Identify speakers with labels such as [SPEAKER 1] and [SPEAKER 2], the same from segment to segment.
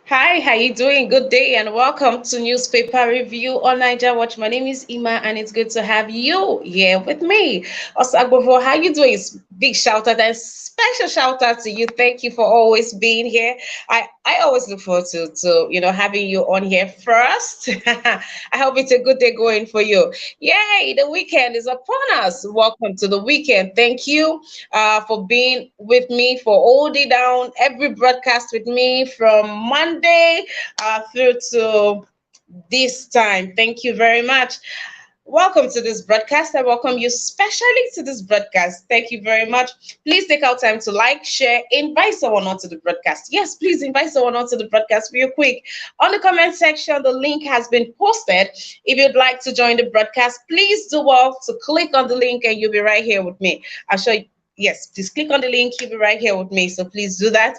[SPEAKER 1] Hi, how you doing? Good day and welcome to Newspaper Review on Niger Watch. My name is Ima and it's good to have you here with me. Also, Agbavo, how you doing? Big shout out and special shout out to you. Thank you for always being here. I always look forward to having you on here first. I hope it's a good day going for you. Yay, the weekend is upon us. Welcome to the weekend. Thank you for being with me, for holding down every broadcast with me from Monday through to this time. Thank you very much. Welcome to this broadcast. I welcome you specially to this broadcast. Thank you very much. Please take out time to like, share, invite someone onto the broadcast. Yes, please invite someone onto the broadcast real quick. On the comment section, the link has been posted. If you'd like to join the broadcast, please do well to click on the link and you'll be right here with me. I'll show you. Yes, please click on the link. You'll be right here with me. So please do that.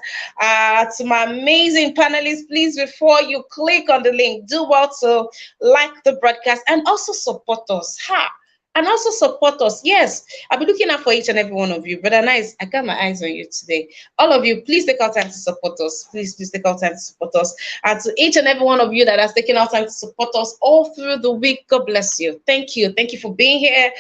[SPEAKER 1] To my amazing panelists, please, before you click on the link, do well to like the broadcast and also support us. Ha! And also support us. Yes, I'll be looking out for each and every one of you. Brother Nice, I got my eyes on you today. All of you, please take out time to support us. Please take out time to support us. And to each and every one of you that has taken out time to support us all through the week, God bless you. Thank you. Thank you for being here.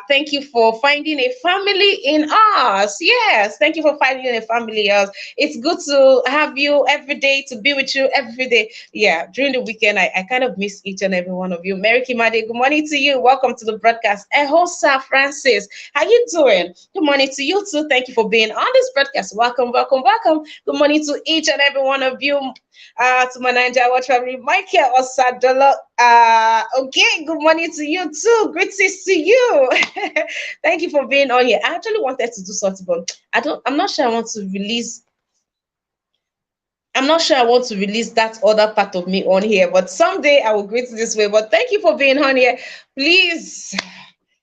[SPEAKER 1] Thank you for finding a family in us. Yes, thank you for finding a family in us. It's good to have you every day, to be with you every day. Yeah, during the weekend, I kind of miss each and every one of you. Mary Kimade, good morning to you. Welcome to the broadcast. Ehosa Francis, how you doing? Good morning to you too. Thank you for being on this broadcast. Welcome, welcome, welcome. Good morning to each and every one of you. To my Niger Watch family, Michael Osadolo. Okay, good morning to you too. Greetings to you. Thank you for being on here. I actually wanted to do something, but I'm not sure I want to release. I'm not sure I want to release that other part of me on here, but someday I will greet this way. But thank you for being on here. Please,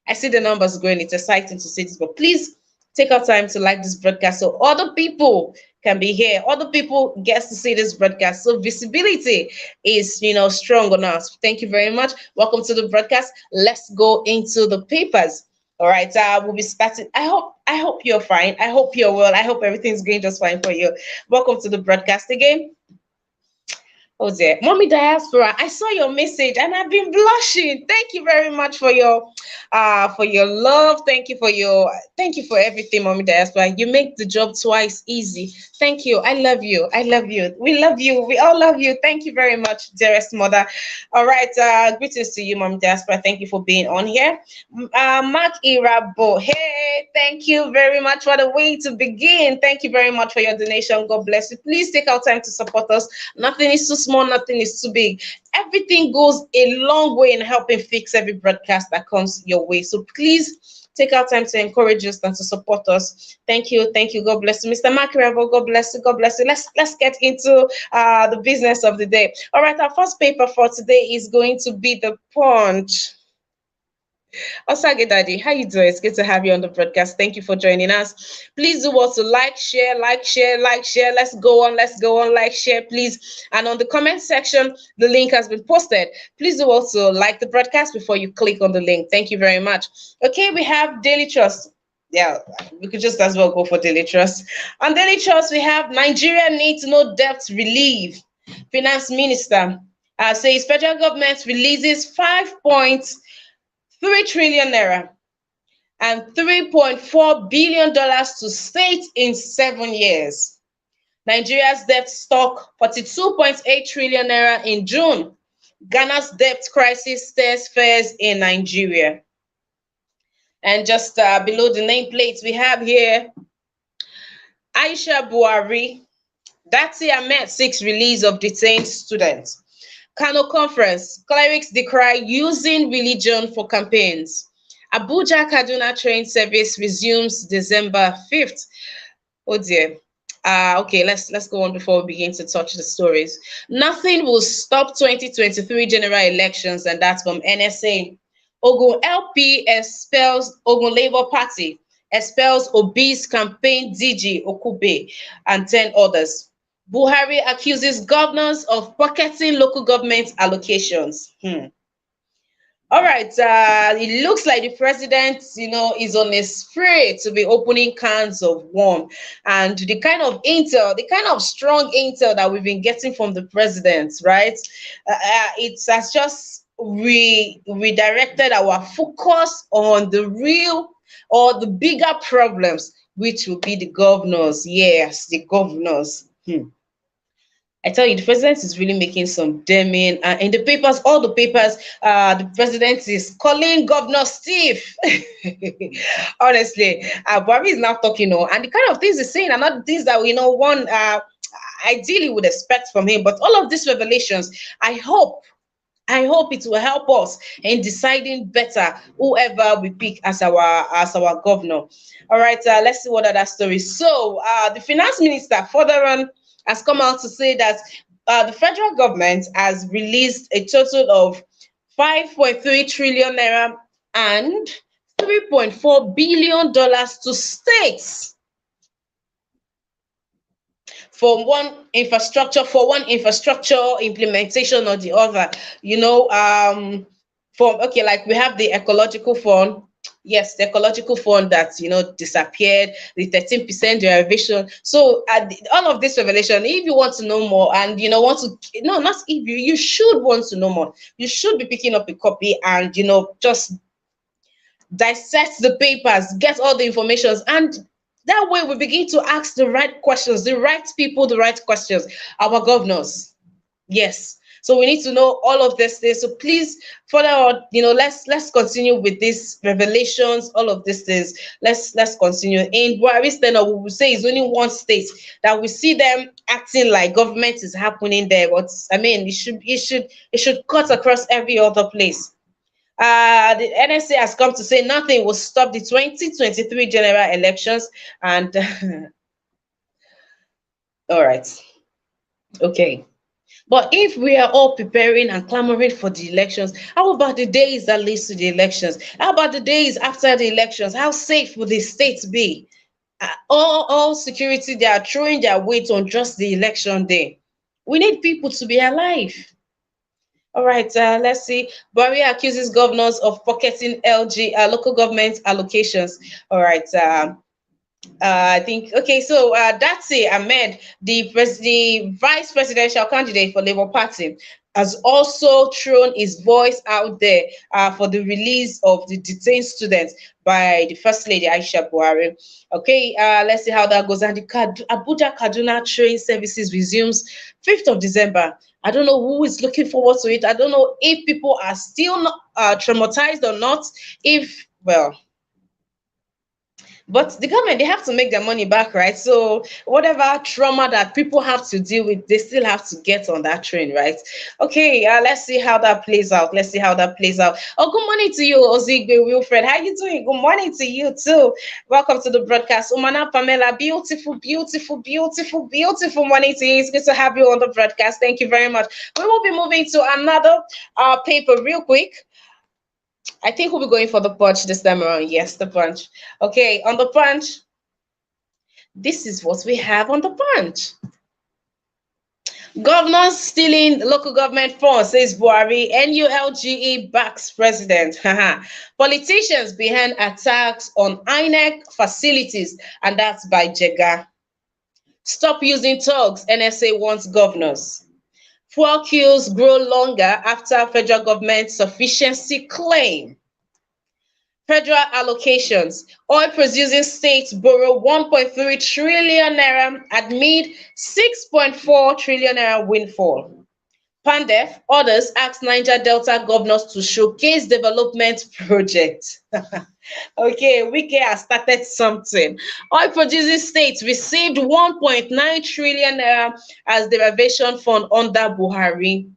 [SPEAKER 1] I see the numbers growing. It's exciting to see this, but please take our time to like this broadcast so other people can be here. Other people gets to see this broadcast. So visibility is, strong on us. Thank you very much. Welcome to the broadcast. Let's go into the papers. All right, we'll be starting. I hope you're fine. I hope you're well. I hope everything's going just fine for you. Welcome to the broadcast again. Oh dear, Mommy Diaspora, I saw your message and I've been blushing. Thank you very much for your love. Thank you for everything, Mommy Diaspora. You make the job twice easy. Thank you. I love you. I love you. We love you. We all love you. Thank you very much, dearest mother. All right, greetings to you, Mommy Diaspora. Thank you for being on here. Mark Irabo, hey, thank you very much for the way to begin. Thank you very much for your donation. God bless you. Please take out time to support us. Nothing is too small, nothing is too big. Everything goes a long way in helping fix every broadcast that comes your way. So please take our time to encourage us and to support us. Thank you, thank you. God bless you, Mr. Makirevo. God bless you, God bless you. Let's get into the business of the day. All right, our first paper for today is going to be the Punch. Osage Daddy, how you doing? It's good to have you on the broadcast. Thank you for joining us. Please do also like, share, like, share, like, share. Let's go on, like, share, please. And on the comment section, the link has been posted. Please do also like the broadcast before you click on the link. Thank you very much. Okay, we have Daily Trust. Yeah, we could just as well go for Daily Trust. On Daily Trust, we have Nigeria needs no debt relief. Finance Minister says federal government releases 5.3 trillion naira and $3.4 billion to states in 7 years. Nigeria's debt stock 42.8 trillion naira in June. Ghana's debt crisis stirs fears in Nigeria. And just below the nameplates we have here, Aisha Buhari, Dati Ahmed seeks release of detained students. Kano Conference, clerics decry using religion for campaigns. Abuja Kaduna train service resumes December 5th. Oh dear. Okay, let's go on before we begin to touch the stories. Nothing will stop 2023 general elections, and that's from NSA. Ogun LP expels Ogun Labour Party, expels Obi's campaign DG Okube, and 10 others. Buhari accuses governors of pocketing local government allocations. All right. It looks like the president, is on a spree to be opening cans of worm, and the kind of intel, the kind of strong intel that we've been getting from the president, right? It has just redirected our focus on the real or the bigger problems, which will be the governors. Yes, the governors. I tell you, the president is really making some damning. In the papers, all the papers, the president is calling Governor Steve. Honestly, Buhari is now talking, and the kind of things he's saying are not things that one ideally would expect from him. But all of these revelations, I hope it will help us in deciding better whoever we pick as our governor. All right, let's see what other stories. So, the finance minister further on has come out to say that the federal government has released a total of 5.3 trillion naira and $3.4 billion to states for one infrastructure implementation or the other. From okay, like we have the ecological fund. Yes, the ecological fund that disappeared, the 13% derivation. So all of this revelation, if you want to know more and want to, no, not if you should want to know more, you should be picking up a copy and just dissect the papers, get all the informations, and that way we begin to ask the right questions, the right people, the right questions. Our governors, yes. So we need to know all of this things. So please, further on, let's continue with these revelations, all of these things. Let's continue. In Buhari's tenure, we will say it's only one state that we see them acting like government is happening there. But I mean, it should cut across every other place. The NSA has come to say nothing will stop the 2023 general elections. And all right, okay. But if we are all preparing and clamoring for the elections, how about the days that leads to the elections? How about the days after the elections? How safe will the states be? All security, they are throwing their weight on just the election day. We need people to be alive. All right, let's see. Buhari accuses governors of pocketing local government allocations. All right, I think okay. So Att.Ac.Ks, the vice presidential candidate for Labour Party, has also thrown his voice out there for the release of the detained students by the First Lady Aisha Buhari. Okay, let's see how that goes. And the Abuja Kaduna train services resumes 5th of December. I don't know who is looking forward to it. I don't know if people are still not, traumatized or not. If well, but the government, they have to make their money back, right? So whatever trauma that people have to deal with, they still have to get on that train, right? Okay, let's see how that plays out. Let's see how that plays out. Oh, good morning to you, Ozigbe Wilfred. How you doing? Good morning to you too. Welcome to the broadcast. Umana Pamela, beautiful, beautiful, beautiful, beautiful morning to you. It's good to have you on the broadcast. Thank you very much. We will be moving to another paper real quick. I think we'll be going for the punch this time around. Yes, the punch. Okay, on the punch, this is what we have on the punch. Governors stealing local government funds, says Buhari. NULGE backs president. Politicians behind attacks on Inec facilities, and that's by Jega. Stop using thugs, NSA wants governors. Fuel queues grow longer after federal government sufficiency claim. Federal allocations. Oil producing states borrow 1.3 trillion naira amid 6.4 trillion naira windfall. Pandef, others ask Niger Delta governors to showcase development projects. Okay, Wike has started something. Oil producing states received 1.9 trillion naira as derivation fund under Buhari.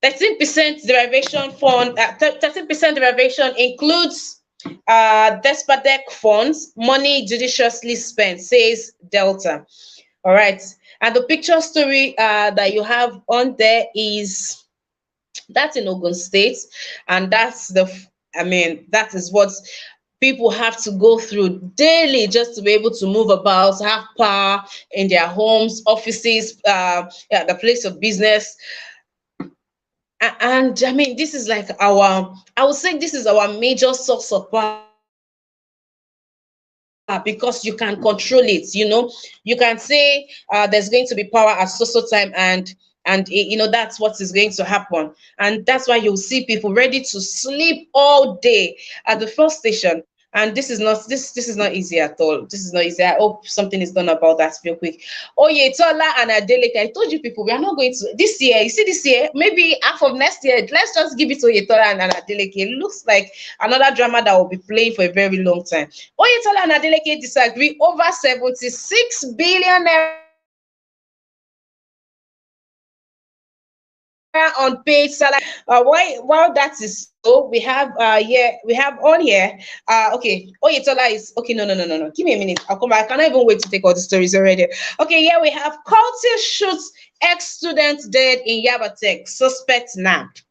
[SPEAKER 1] 13% derivation fund, 13% derivation includes Despadec funds, money judiciously spent, says Delta. All right. And the picture story that you have on there is that's in Ogun State, and that is what people have to go through daily just to be able to move about, have power in their homes, offices, the place of business. And I mean, this is like our, I would say this is our major source of power because you can control it. You can say there's going to be power at so time, and that's what is going to happen. And that's why you'll see people ready to sleep all day at the first station. And this is not easy at all. This is not easy. I hope something is done about that real quick. Oh yeah, Tola and Adeleke, I told you people we are not going to this year. You see, this year, maybe half of next year, let's just give it to Oyetola and Adeleke. It looks like another drama that will be playing for a very long time. Oyetola and Adeleke disagree over 76 billion naira unpaid salary. While that is so, we have on here. Okay, Oyetola is okay. No. Give me a minute. I'll come back. I cannot even wait to take all the stories already. Okay, yeah, we have cultist shoots ex-student dead in Yaba Tech. Suspect nabbed.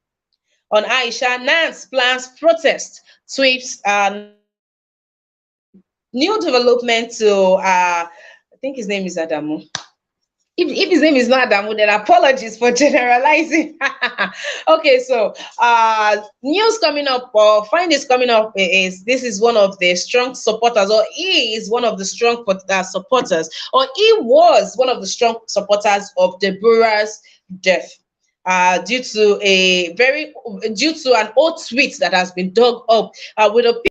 [SPEAKER 1] On Aisha, Nance plans protest. Tweets new development to I think his name is Adamu. If his name is not Adamu, then apologies for generalizing. Okay, so news coming up, or findings coming up, is this is one of the strong supporters, or he is one of the strong supporters, or he was one of the strong supporters of Deborah's death. Due to an old tweet that has been dug up with a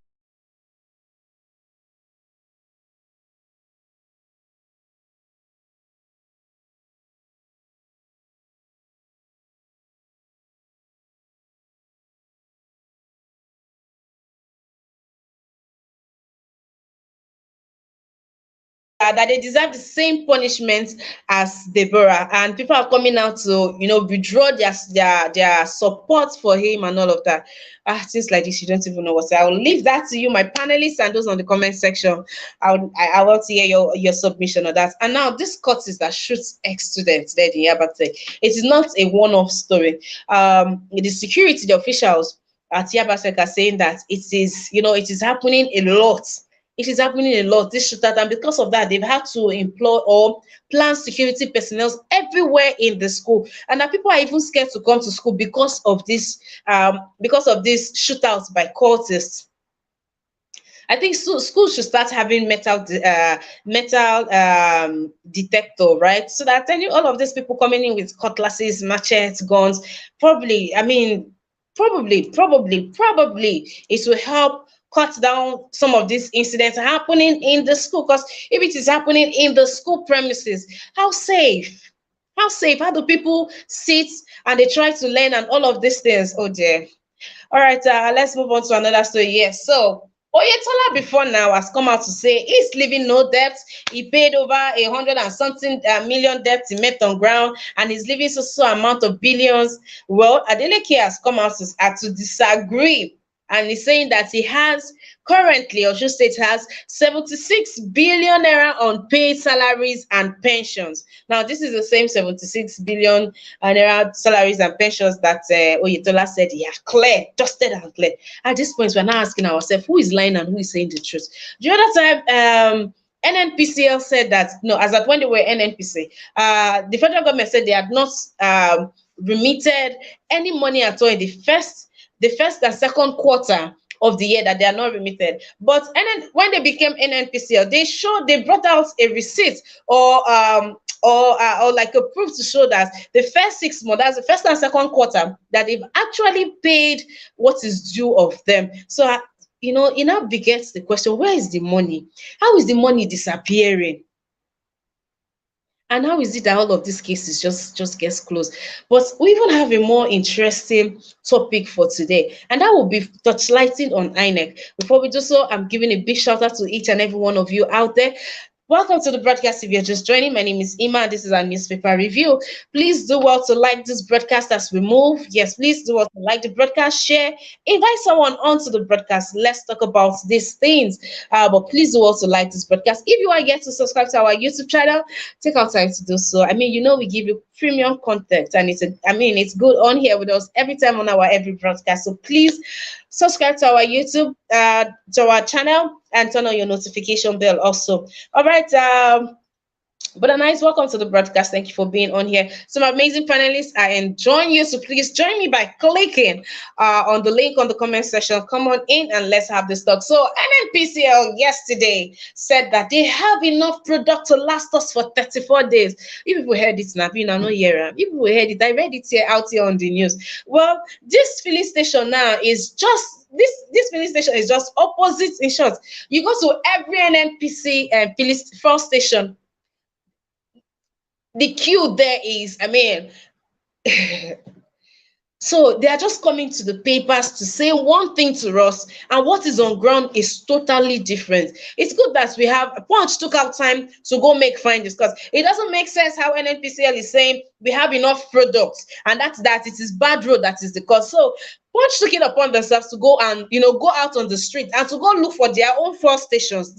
[SPEAKER 1] that they deserve the same punishment as Deborah, and people are coming out to withdraw their support for him and all of that. Things like this, you don't even know what to say. I'll leave that to you, my panelists, and those on the comment section. I want to hear your submission on that. And now this court is that shoots ex-students dead in Yabate. It is not a one-off story. The security, the officials at Yabasek are saying that it is happening a lot. It is happening a lot, this shootout, and because of that, they've had to employ or plan security personnel everywhere in the school. And that people are even scared to come to school because of this shootouts by cultists. I think schools should start having metal detector, right? So that then all of these people coming in with cutlasses, machetes, guns, probably, I mean, probably it will help cut down some of these incidents happening in the school. Because if it is happening in the school premises, how safe? How safe? How do people sit and they try to learn and all of these things? Oh dear. All right, let's move on to another story. Yes, so Oyetola before now has come out to say he's leaving no debt. He paid over 100 and something million debt he met on ground, and he's leaving so amount of billions. Well, Adeleke has come out to disagree, and he's saying that he has currently, Osun State has 76 billion naira unpaid salaries and pensions. Now, this is the same 76 billion naira salaries and pensions that Oyetola said he had cleared, dusted and cleared. At this point, we're now asking ourselves, who is lying and who is saying the truth? The other time, NNPCL said that, no, as at when they were NNPC, the federal government said they had not remitted any money at all in the first and second quarter of the year, that they are not remitted. But when they became NNPCL, they brought out a receipt or like a proof to show that the first 6 months, that's the first and second quarter, that they've actually paid what is due of them. So it now begets the question: where is the money? How is the money disappearing? And how is it that all of these cases just gets closed? But we even have a more interesting topic for today, and that will be touchlighting on Inec. Before we do so, I'm giving a big shout out to each and every one of you out there. Welcome to the broadcast. If you're just joining, my name is Ima, and this is our newspaper review. Please do well to like this broadcast as we move. Yes, please do well to like the broadcast, share, invite someone onto the broadcast. Let's talk about these things. But please do also like this broadcast. If you are yet to subscribe to our YouTube channel, take our time to do so. I mean, we give you premium content, and it's good on here with us every time on our every broadcast. So please subscribe to our YouTube, to our channel, and turn on your notification bell also. All right. But a nice welcome to the broadcast. Thank you for being on here. Some amazing panelists. I enjoy you. So please join me by clicking on the link on the comment section. Come on in and let's have this talk. So NNPCL yesterday said that they have enough product to last us for 34 days. You people heard it now. You know, no hear. You people heard it. I read it here out here on the news. Well, this filling station now is just this filling station is just opposite in short. You go to every NNPC filling fuel station, the queue there is, I mean, so they are just coming to the papers to say one thing to us, and what is on ground is totally different. It's good that we have Punch took out time to go make findings, because it doesn't make sense how NNPCL is saying we have enough products, and that's that it is bad road that is the cause. So Punch took it upon themselves to go and go out on the street and to go look for their own fuel stations,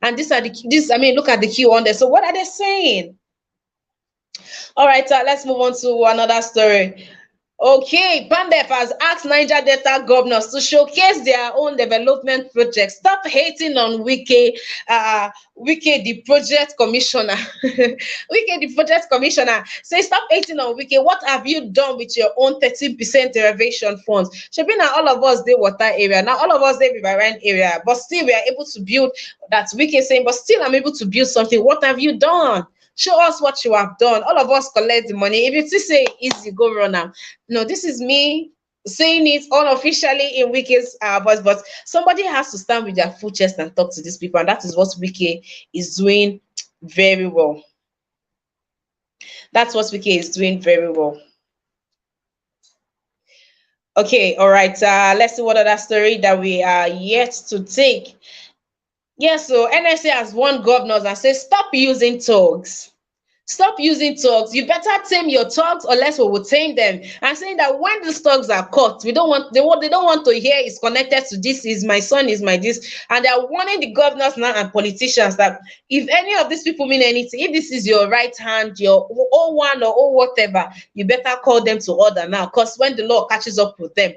[SPEAKER 1] and these are this. I mean, look at the queue on there. So what are they saying? All right, let's move on to another story. Okay, Pandef has asked Niger Delta governors to showcase their own development projects. Stop hating on Wike, the project commissioner. Wike, the project commissioner, say stop hating on Wike. What have you done with your own 13% derivation funds? Shebi now all of us dey water area, now all of us dey riverine area, but still we are able to build. That's Wike saying, but still I'm able to build something. What have you done? Show us what you have done. All of us collect the money. If you still say easy, go run now. No, this is me saying it unofficially in Wike's voice, but somebody has to stand with their full chest and talk to these people, and that is what Wike is doing very well. That's what Wike is doing very well. Okay, all right. Let's see what other story that we are yet to take. Yeah, so NSA has warned governors and says stop using thugs. Stop using thugs. You better tame your thugs, or less we will tame them. And saying that when these thugs are caught, they don't want to hear it's connected to this is my son, is my this. And they are warning the governors now and politicians that if any of these people mean anything, if this is your right hand, your O1 or O whatever, you better call them to order now. Because when the law catches up with them,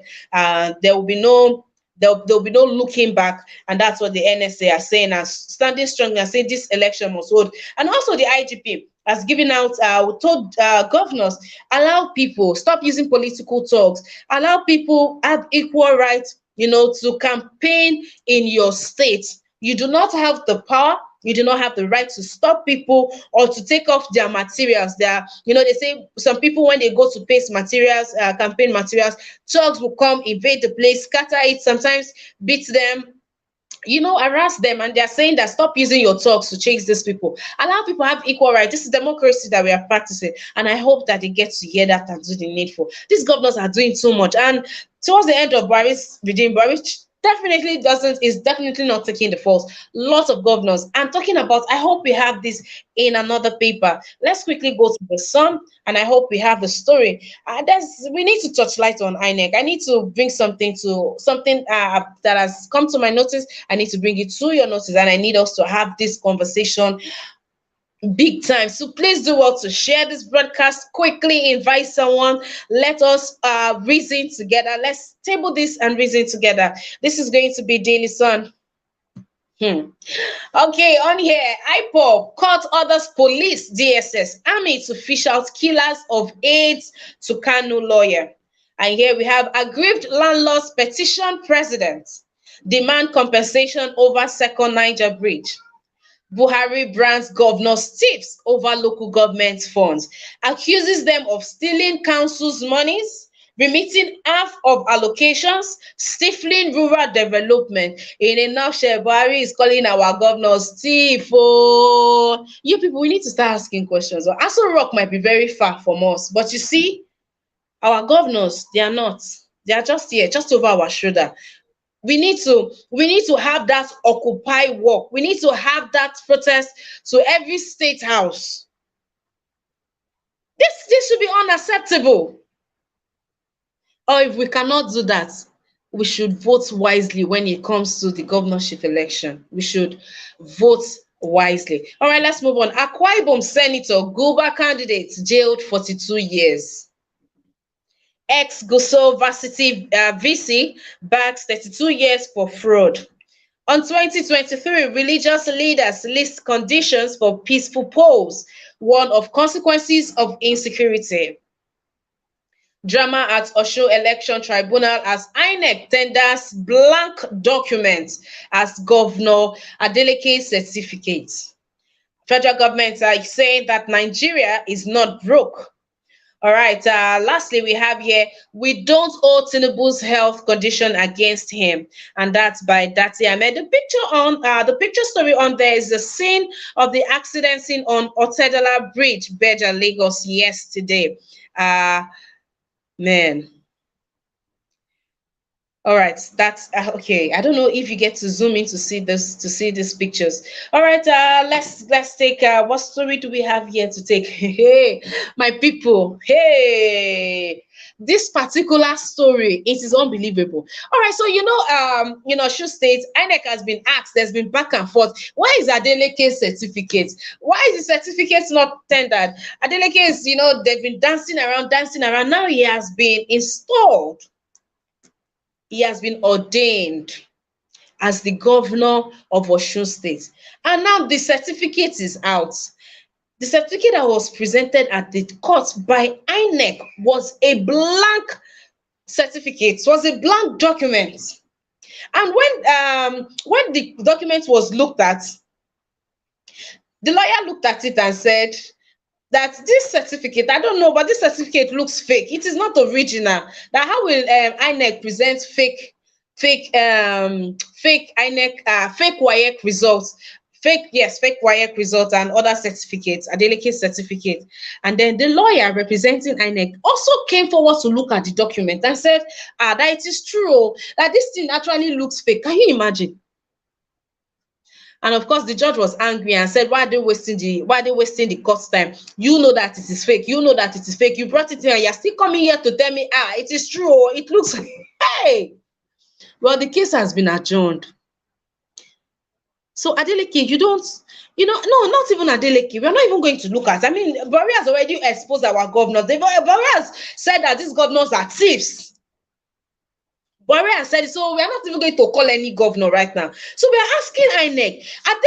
[SPEAKER 1] there will be no there'll be no looking back, and that's what the NSA are saying, and standing strong and saying this election must hold. And also the IGP has given out told governors, allow people, stop using political talks, allow people have equal rights, to campaign in your state. You do not have the power, you do not have the right to stop people or to take off their materials. They say some people, when they go to paste materials, campaign materials, thugs will come, invade the place, scatter it, sometimes beat them, harass them, and they're saying that stop using your talks to chase these people. Allow people have equal rights. This is democracy that we are practicing, and I hope that they get to hear that and do the needful. These governors are doing too much, and towards the end of Buhari's regime, Buhari is definitely not taking the falls. Lots of governors. I'm talking about, I hope we have this in another paper. Let's quickly go to the Sun, and I hope we have the story. We need to touch light on Inec. I need to bring something that has come to my notice. I need to bring it to your notice, and I need us to have this conversation big time. So please do well to share this broadcast, quickly invite someone. Let us reason together. Let's table this and reason together. This is going to be Daily Sun. Okay, on here, IPOB court orders police, DSS, army to fish out killers of aides to Kanu lawyer. And here we have aggrieved landlords petition president, demand compensation over second Niger bridge. Buhari brands governors tips over local government funds, accuses them of stealing council's monies, remitting half of allocations, stifling rural development. In a nutshell, Buhari is calling our governors thief. Oh, you people, we need to start asking questions. Aso Rock might be very far from us, but you see, our governors, they are not. They are just here, just over our shoulder. We need to have that occupy walk. We need to have that protest to every state house. This should be unacceptable. Or if we cannot do that, we should vote wisely when it comes to the governorship election. We should vote wisely. All right, let's move on. Akwa Ibom Senator Guba candidate jailed 42 years. Ex-Gusau Varsity VC bags 32 years for fraud. On 2023, religious leaders list conditions for peaceful polls, one of consequences of insecurity. Drama at Osun Election Tribunal as Inec tenders blank documents as Governor Adeleke certificate. Federal government are saying that Nigeria is not broke. All right. Lastly, we have here, we don't owe Tinubu's health condition against him, and that's by Dati Ahmed. The picture story on there is the scene of the accident scene on Otedola Bridge, Beja, Lagos, yesterday. Man. All right, that's okay. I don't know if you get to zoom in to see these pictures. All right, let's take what story do we have here to take? Hey, my people. Hey, this particular story, it is unbelievable. All right, so Osun State, INEC has been asked, there's been back and forth. Why is Adeleke's certificate? Why is the certificate not tendered? Adeleke is, they've been dancing around. Now he has been installed. He has been ordained as the governor of Osun State. And now the certificate is out. The certificate that was presented at the court by INEC was a blank certificate, was a blank document. And when the document was looked at, the lawyer looked at it and said that this certificate, I don't know, but this certificate looks fake. It is not original. That how will INEC present fake INEC fake WAEC results, fake WAEC results and other certificates, Adeleke certificate. And then the lawyer representing INEC also came forward to look at the document and said, that it is true, that this thing actually looks fake. Can you imagine? And of course, the judge was angry and said, why are they wasting the court's time? You know that it is fake. You know that it is fake. You brought it here and you're still coming here to tell me, it is true. It looks hey. Well, the case has been adjourned. So Adeleke, no, not even Adeleke. We're not even going to look at. I mean, Buhari has already exposed our governors. Buhari has said that these governors are thieves. Buhari has said it, so we are not even going to call any governor right now. So we are asking INEC, are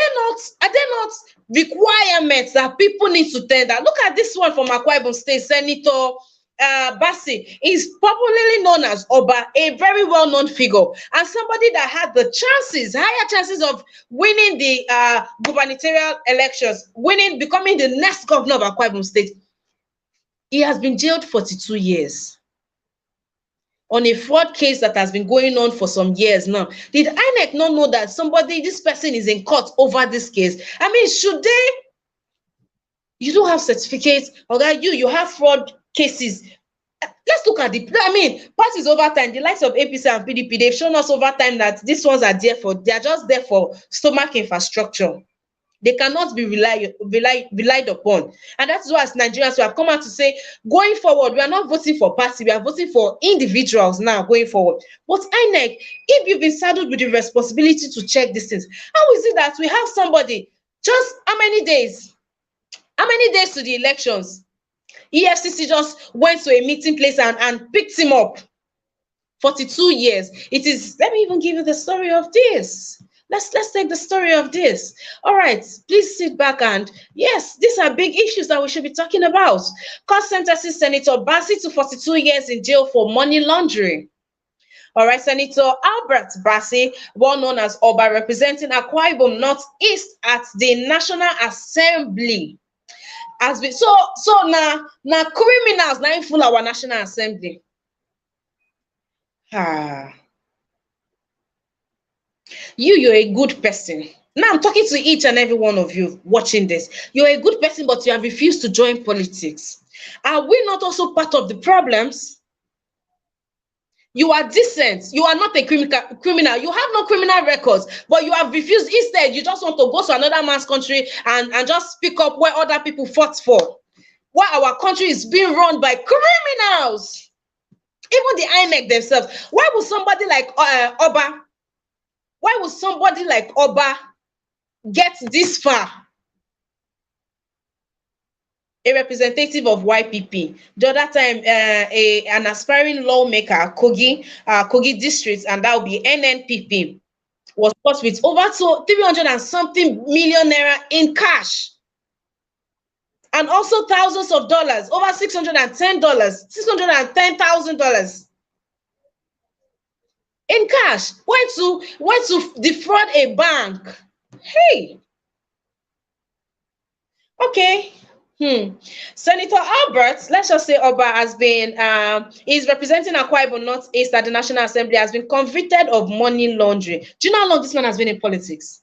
[SPEAKER 1] there not requirements that people need to tender? Look at this one from Akwa Ibom State, Senator Basi is popularly known as Oba, a very well-known figure, and somebody that had the higher chances of winning the gubernatorial elections, becoming the next governor of Akwa Ibom State. He has been jailed 42 years. On a fraud case that has been going on for some years now. Did INEC not know that this person is in court over this case? I mean, should they? You don't have certificates, or that you have fraud cases. Let's look at parties over time, the likes of APC and PDP, they've shown us over time that these ones are just there for stomach infrastructure. They cannot be relied upon. And that's why as Nigerians we have come out to say, going forward, we are not voting for party, we are voting for individuals now going forward. But INEC, if you've been saddled with the responsibility to check these things, how is it that we have somebody just how many days to the elections? EFCC just went to a meeting place and picked him up. 42 years. It is, let me even give you the story of this. Let's take the story of this. All right, please sit back and yes, these are big issues that we should be talking about. Court sentences Senator Basi to 42 years in jail for money laundering. All right, Senator Albert Basi, well known as Oba, representing Akwa Ibom Northeast at the National Assembly. Has been so now criminals now full our National Assembly. You're a good person. Now I'm talking to each and every one of you watching this. You're a good person, but you have refused to join politics. Are we not also part of the problems? You are decent. You are not a criminal. You have no criminal records, but you have refused. Instead, you just want to go to another man's country and just pick up where other people fought for. Why our country is being run by criminals. Even the INEC themselves. Why would somebody like Oba? Why would somebody like Oba get this far? A representative of YPP. The other time, an aspiring lawmaker, Kogi district, and that will be NNPP. was caught with over 300 and something million naira in cash, and also thousands of dollars, over $610, $610,000 in cash. Went to defraud a bank. Hey, okay. Senator Albert, let's just say Oba, has been is representing Akwa Ibom North East at the National Assembly, has been convicted of money laundering. Do you know how long this man has been in politics?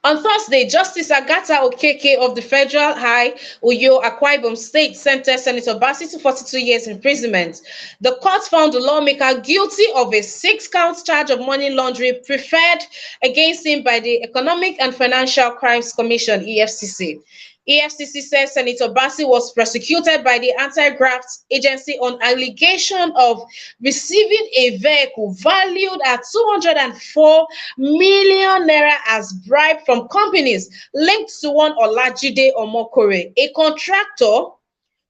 [SPEAKER 1] On Thursday, Justice Att.Ac.Ks of the Federal High Uyo Akwa Ibom State sentenced Senator Bassey to 42 years imprisonment. The court found the lawmaker guilty of a 6-count charge of money laundering preferred against him by the Economic and Financial Crimes Commission (EFCC). EFCC says Senator Bassey was prosecuted by the Anti-Graft Agency on allegation of receiving a vehicle valued at 204 million naira as bribe from companies linked to one Olajide Omokore, a contractor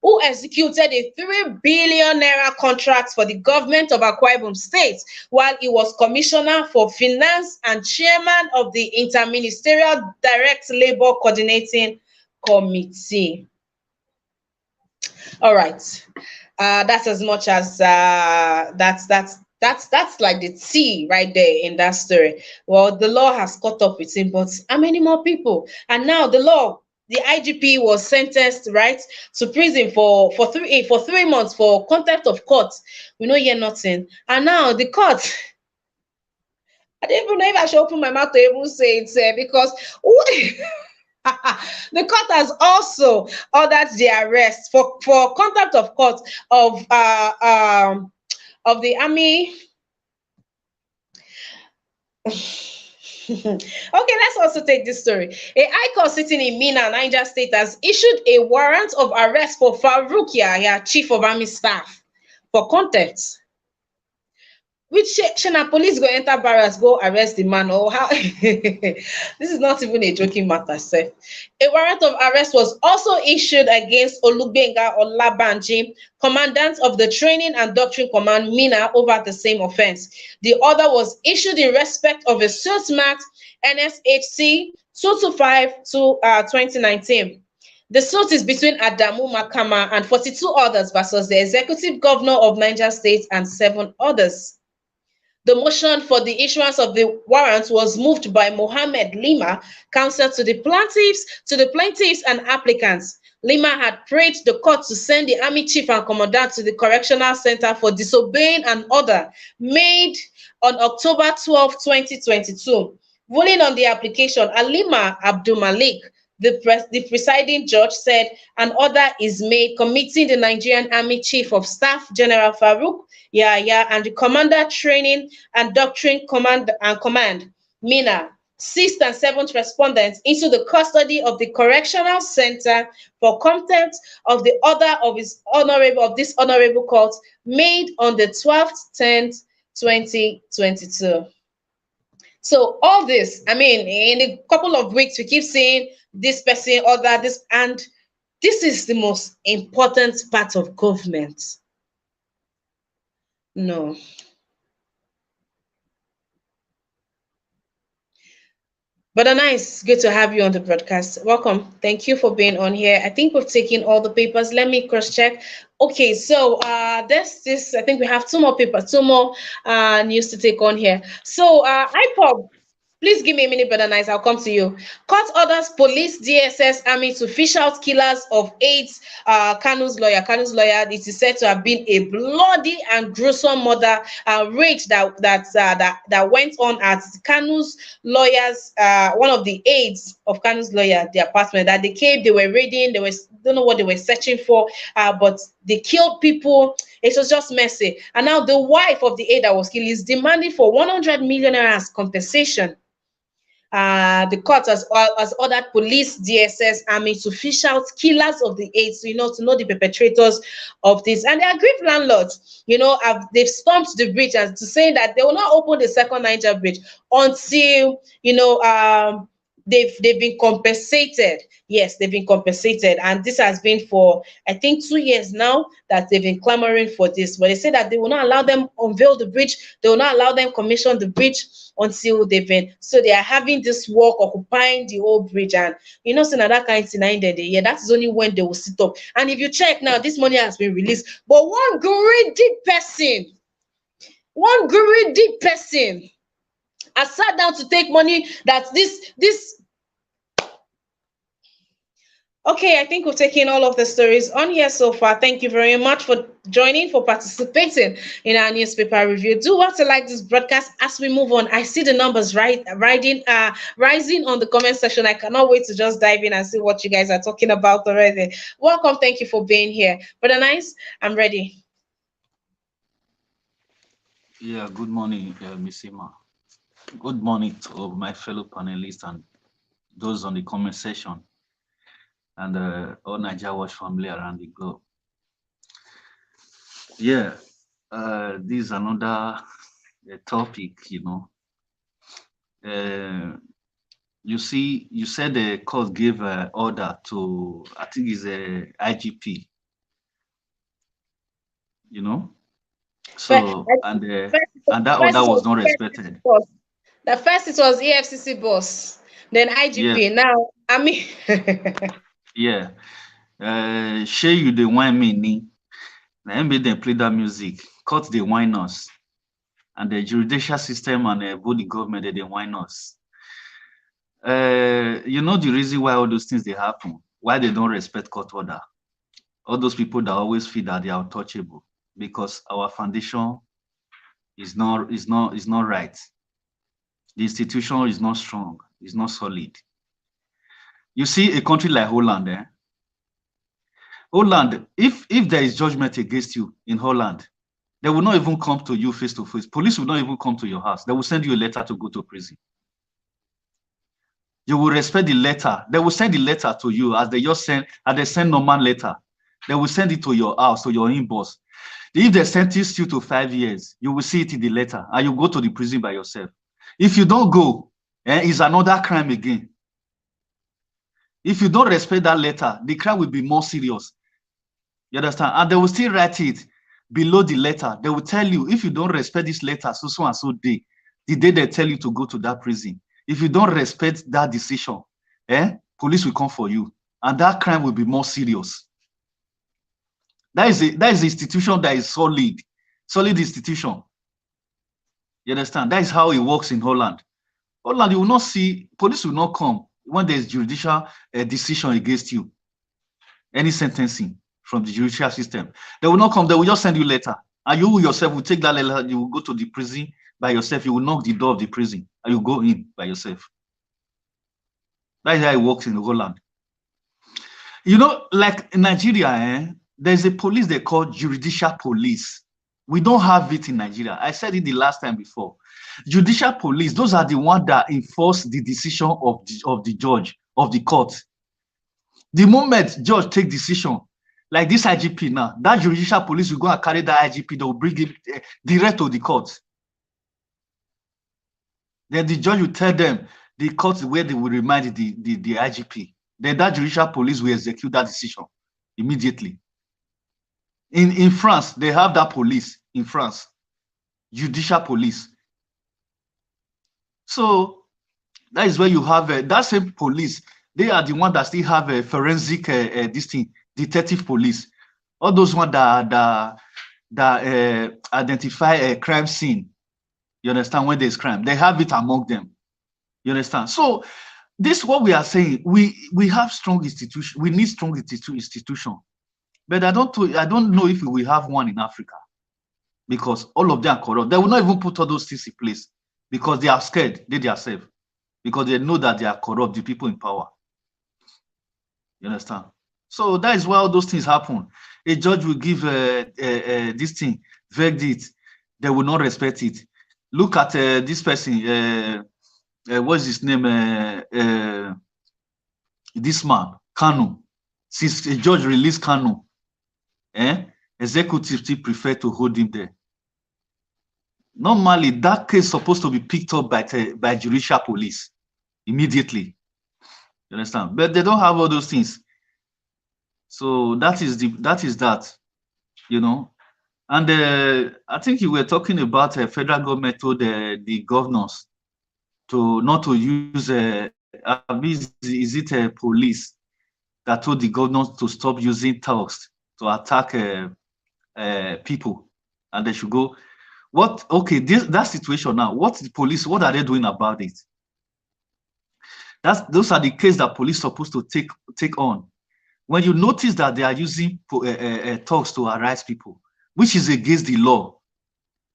[SPEAKER 1] who executed a 3 billion naira contract for the government of Akwa Ibom State while he was Commissioner for Finance and Chairman of the Interministerial Direct Labor Coordinating Committee. All right, that's as much as that's like the tea right there in that story. Well, the law has caught up with him, but how many more people? And now the IGP was sentenced, right, to prison for 3 months for contempt of court. We know hear nothing, and now the court. I don't even know if I should open my mouth to even say it, because the court has also ordered the arrest for contempt of court of the army. Okay, let's also take this story. A high court sitting in Minna, Niger State, has issued a warrant of arrest for Farouk Yahya, chief of army staff, for contempt. Which Shana police go enter barracks, go arrest the man, or how? This is not even a joking matter, sir. A warrant of arrest was also issued against Olubenga Olabanji, commandant of the Training and Doctrine Command Minna, over the same offense. The order was issued in respect of a suit marked NSHC 225-2019. The suit is between Adamu Makama and 42 others versus the executive governor of Niger State and 7 others. The motion for the issuance of the warrant was moved by Mohammed Lima, counsel to the plaintiffs and applicants. Lima had prayed the court to send the army chief and commandant to the correctional center for disobeying an order made on October 12, 2022. Ruling on the application, Alima Abdul Malik, the presiding judge, said an order is made committing the Nigerian Army Chief of Staff, General Farouk Yahya, and the Commander Training and Doctrine Command, Minna, 6th and 7th respondents, into the custody of the Correctional Center for contempt of the order of this honorable court made on the 12th, 10th, 2022. So all this, I mean, in a couple of weeks, we keep seeing this person, other, this, and this is the most important part of government. No. But nice, good to have you on the broadcast. Welcome. Thank you for being on here. I think we've taken all the papers. Let me cross-check. Okay, so there's this, I think we have 2 more papers, 2 more news to take on here. So IPOB, please give me a minute, Brother Nice. I'll come to you. Court orders police, DSS, army to fish out killers of 8. Kanu's lawyer. Kanu's lawyer, it is said to have been a bloody and gruesome murder rage that went on at Kanu's lawyer's, one of the aides of Kanu's lawyer, the apartment that they came. They were raiding. They were, don't know what they were searching for, but they killed people. It was just messy. And now the wife of the aide that was killed is demanding for 100 million as compensation. The court has ordered police, DSS, army to fish out killers of the aides, to know the perpetrators of this. And the aggrieved landlords, they've stormed the bridge and to say that they will not open the second Niger bridge until, they've been compensated. Yes, they've been compensated, and this has been for, I think, 2 years now that they've been clamoring for this. But they say that they will not allow them unveil the bridge. They will not allow them commission the bridge until they've been. So they are having this work occupying the whole bridge, and so now that kind of thing, yeah, that is only when they will sit up. And if you check now, this money has been released, but one greedy person I sat down to take money that this okay. I think we've taken all of the stories on here so far. Thank you very much for joining, for participating in our newspaper review. Do want to like this broadcast as we move on. I see the numbers rising on the comment section. I cannot wait to just dive in and see what you guys are talking about already. Welcome. Thank you for being here. Brother Nice, I'm ready.
[SPEAKER 2] Yeah, good morning, Miss Ima. Good morning to my fellow panelists and those on the comment section, and all Nigeria Watch family around the globe. Yeah, this is another topic, you see, you said the court gave order to, I think it's a IGP, so and that order was not respected.
[SPEAKER 1] The first it was EFCC boss, then IGP.
[SPEAKER 2] Yeah,
[SPEAKER 1] Now, I mean,
[SPEAKER 2] yeah. Shey you the wine me ni. Na make them play that music, cut the wine us, and the judicial system and both the government they wine us. The reason why all those things they happen, why they don't respect court order. All those people that always feel that they are untouchable, because our foundation is not right. The institution is not strong, is not solid. You see a country like Holland, Holland, if there is judgment against you in Holland, they will not even come to you face to face. Police will not even come to your house. They will send you a letter to go to prison. You will respect the letter. They will send the letter to you as they send normal letter. They will send it to your house, to your inbox. If they sentence you to 5 years, you will see it in the letter, and you go to the prison by yourself. If you don't go, it's another crime again. If you don't respect that letter, the crime will be more serious. You understand? And they will still write it below the letter. They will tell you, if you don't respect this letter, so and so day, the day they tell you to go to that prison. If you don't respect that decision, police will come for you, and that crime will be more serious. That is the institution that is solid institution. You understand? That is how it works in Holland. Holland, you will not see, police will not come when there is judicial decision against you, any sentencing from the judicial system. They will not come. They will just send you a letter, and you yourself will take that letter. You will go to the prison by yourself. You will knock the door of the prison, and you go in by yourself. That is how it works in Holland. Like in Nigeria, there's a police they call judicial police. We don't have it in Nigeria. I said it the last time before. Judicial police, those are the ones that enforce the decision of the judge, of the court. The moment judge take decision, like this IGP now, that judicial police will go and carry that IGP, they will bring him direct to the court. Then the judge will tell them the court where they will remind the IGP. Then that judicial police will execute that decision immediately. In France, they have that police in France, judicial police. So that is where you have that same police. They are the one that still have a forensic detective police. All those ones that identify a crime scene. You understand, when there's crime, they have it among them. You understand? So this is what we are saying. We have strong institution. We need strong institution. But I don't know if we have one in Africa, because all of them are corrupt. They will not even put all those things in place because they are scared, they themselves, because they know that they are corrupt, the people in power. You understand? So that is why all those things happen. A judge will give this thing, verdict, they will not respect it. Look at this person, what's his name? This man, Kanu. Since a judge released Kanu, executive still prefer to hold him there. Normally, that case is supposed to be picked up by judicial police immediately. You understand? But they don't have all those things. So that is that, you know. And I think you were talking about federal government told the governors to not to use is it police that told the governors to stop using thugs to attack people, and they should go. What? Okay, that situation now. What the police? What are they doing about it? Those are the cases that police are supposed to take on. When you notice that they are using thugs to harass people, which is against the law,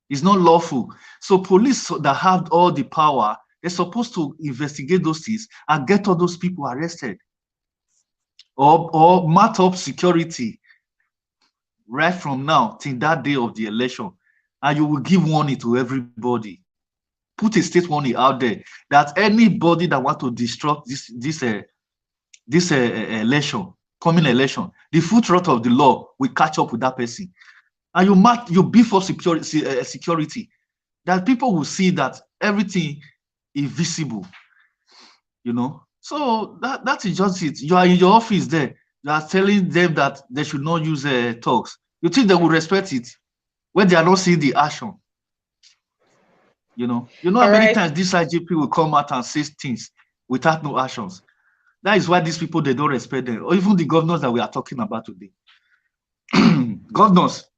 [SPEAKER 2] it's not lawful. So police that have all the power, they're supposed to investigate those things and get all those people arrested, or mat up security right from now till that day of the election, and you will give warning to everybody. Put a state warning out there that anybody that want to disrupt this election, coming election, the full throttle of the law will catch up with that person. And you beef up security, that people will see that everything is visible, you know. So that is just it. You are in your office there, you are telling them that they should not use talks. You think they will respect it when they are not seeing the action? You know how many times this IGP will come out and say things without no actions. That is why these people, they don't respect them, or even the governors that we are talking about today. Governors,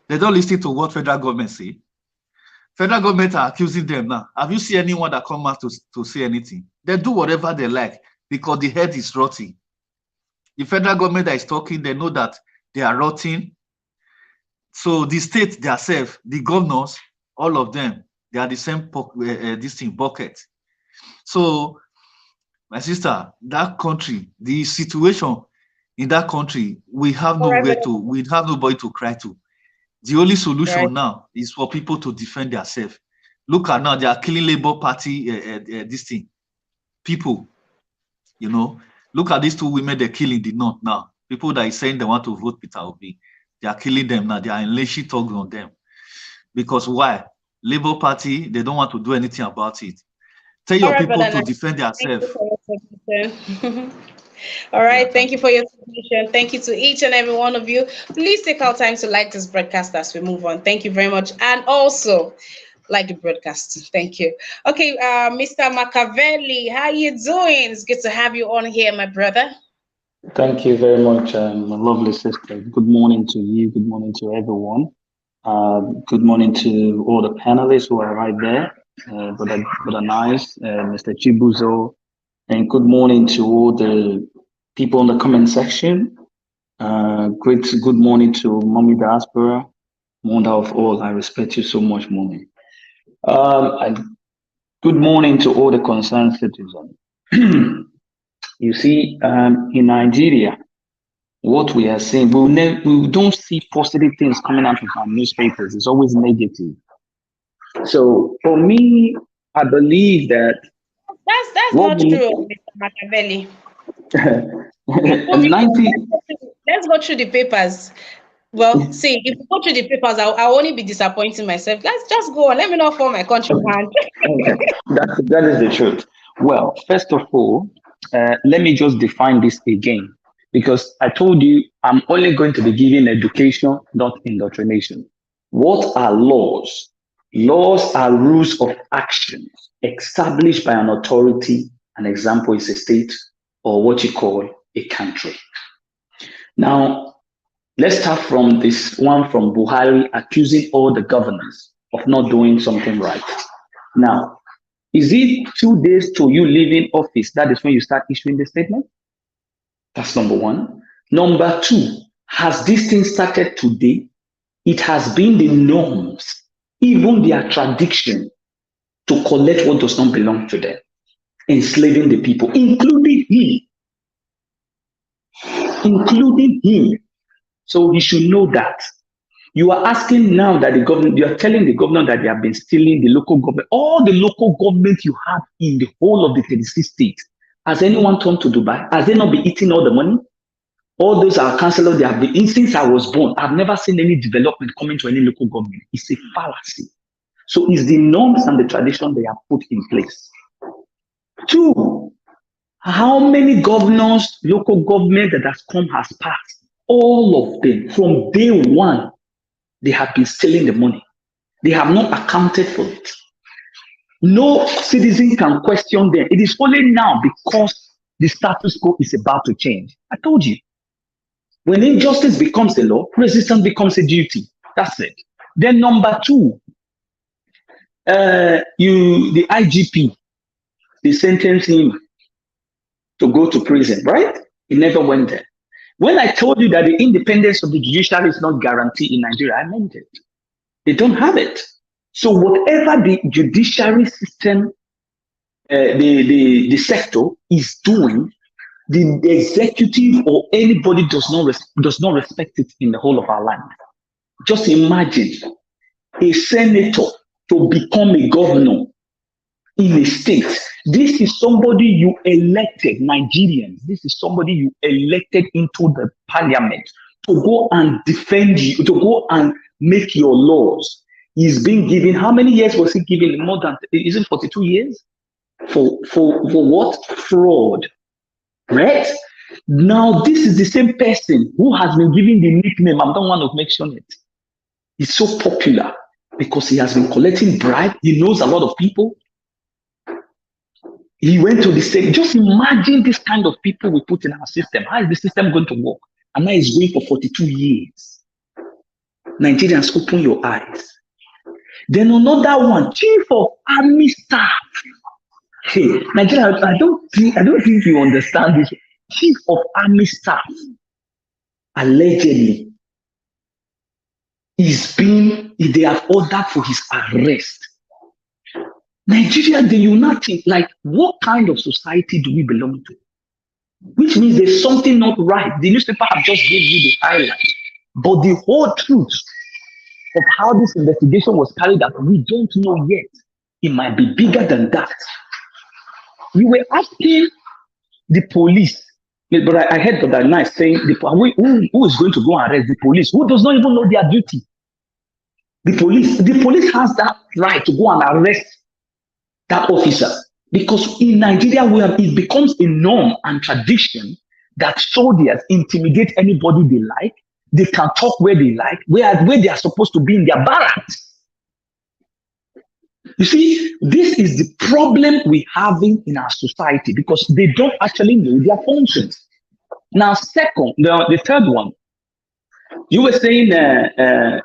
[SPEAKER 2] they don't listen to what federal government say. Federal government are accusing them now. Have you seen anyone that come out to say anything? They do whatever they like because the head is rotting. The federal government that is talking, they know that they are rotting. So the state themselves, the governors, all of them, they are the same bucket. So, my sister, that country, the situation in that country, we have nobody to cry to. The only solution now is for people to defend themselves. Look at now, they are killing Labour Party, people, you know. Look at these two women they're killing the north now. People that is saying they want to vote Peter Obi, they are killing them now. They are unleashing thugs on them. Because why? Labour Party, they don't want to do anything about it. Tell your people to defend themselves.
[SPEAKER 1] All right, thank you for your submission. Thank you to each and every one of you. Please take our time to like this broadcast as we move on. Thank you very much. And also, like the broadcast. Thank you. Okay, Mr. Machiavelli, how you doing? It's good to have you on here, my brother.
[SPEAKER 3] Thank you very much, my lovely sister. Good morning to you. Good morning to everyone. Good morning to all the panelists who are right there. Brother Nice, Mr. Chibuzo, and good morning to all the people in the comment section. Good morning to Mommy Diaspora, mother of all. I respect you so much, Mommy. And good morning to all the concerned citizens. You see, in Nigeria, what we are saying, we don't see positive things coming out of our newspapers. It's always negative. So for me, I believe that
[SPEAKER 1] that's not true, Mr. Machiavelli. Let's go through the papers. Well, see, if you go through the papers, I'll only be disappointing myself. Let's just go on. Let me not fall my country hand.
[SPEAKER 3] That is the truth. Well, first of all, let me just define this again, because I told you I'm only going to be giving education, not indoctrination. What are laws? Laws are rules of action established by an authority. An example is a state, or what you call a country. Now, let's start from this one from Buhari accusing all the governors of not doing something right. Now, is it 2 days to you leaving office? That is when you start issuing the statement? That's number one. Number two, has this thing started today? It has been the norms, even their tradition, to collect what does not belong to them, enslaving the people, including him. Including him. So he should know that. You are asking now that the government, you are telling the government that they have been stealing the local government, all the local government you have in the whole of the 36 states. Has anyone turned to Dubai? Has they not been eating all the money? All those are councillors, they have been, since I was born, I've never seen any development coming to any local government. It's a fallacy. So it's the norms and the tradition they have put in place. Two, How many governors, local government that has come has passed? All of them, from day one, they have been stealing the money. They have not accounted for it. No citizen can question them. It is only now because the status quo is about to change. I told you. When injustice becomes a law, resistance becomes a duty. That's it. Then number two, the IGP, they sentenced him to go to prison, right? He never went there. When I told you that the independence of the judiciary is not guaranteed in Nigeria, I meant it. They don't have it. So whatever the judiciary system, the sector is doing, the executive or anybody does not respect it in the whole of our land. Just imagine a senator to become a governor in a state. This is somebody you elected, Nigerians. This is somebody you elected into the parliament to go and defend you, to go and make your laws. He's been given, how many years was he given? More than, is it 42 years? For what? Fraud. Right? Now, this is the same person who has been given the nickname, I don't want to mention it. He's so popular because he has been collecting bribe. He knows a lot of people. He went to the state. Just imagine this kind of people we put in our system. How is the system going to work? And now it's going for 42 years. Nigerians, open your eyes. Then another one, Chief of Army Staff. Hey, Nigeria, I don't think you understand this. Chief of Army Staff, allegedly, they have ordered for his arrest. Nigeria, the united, like, what kind of society do we belong to? Which means there's something not right. The newspaper have just gave you the highlight, but the whole truth of how this investigation was carried out, we don't know yet. It might be bigger than that. We were asking the police, but I heard that night saying, who is going to go and arrest the police? Who does not even know their duty? The police has that right to go and arrest that officer. Because in Nigeria, it becomes a norm and tradition that soldiers intimidate anybody they like. They can talk where they like, where they are supposed to be in their barracks. You see, this is the problem we're having in our society because they don't actually know their functions. Now, second, the third one, you were saying, the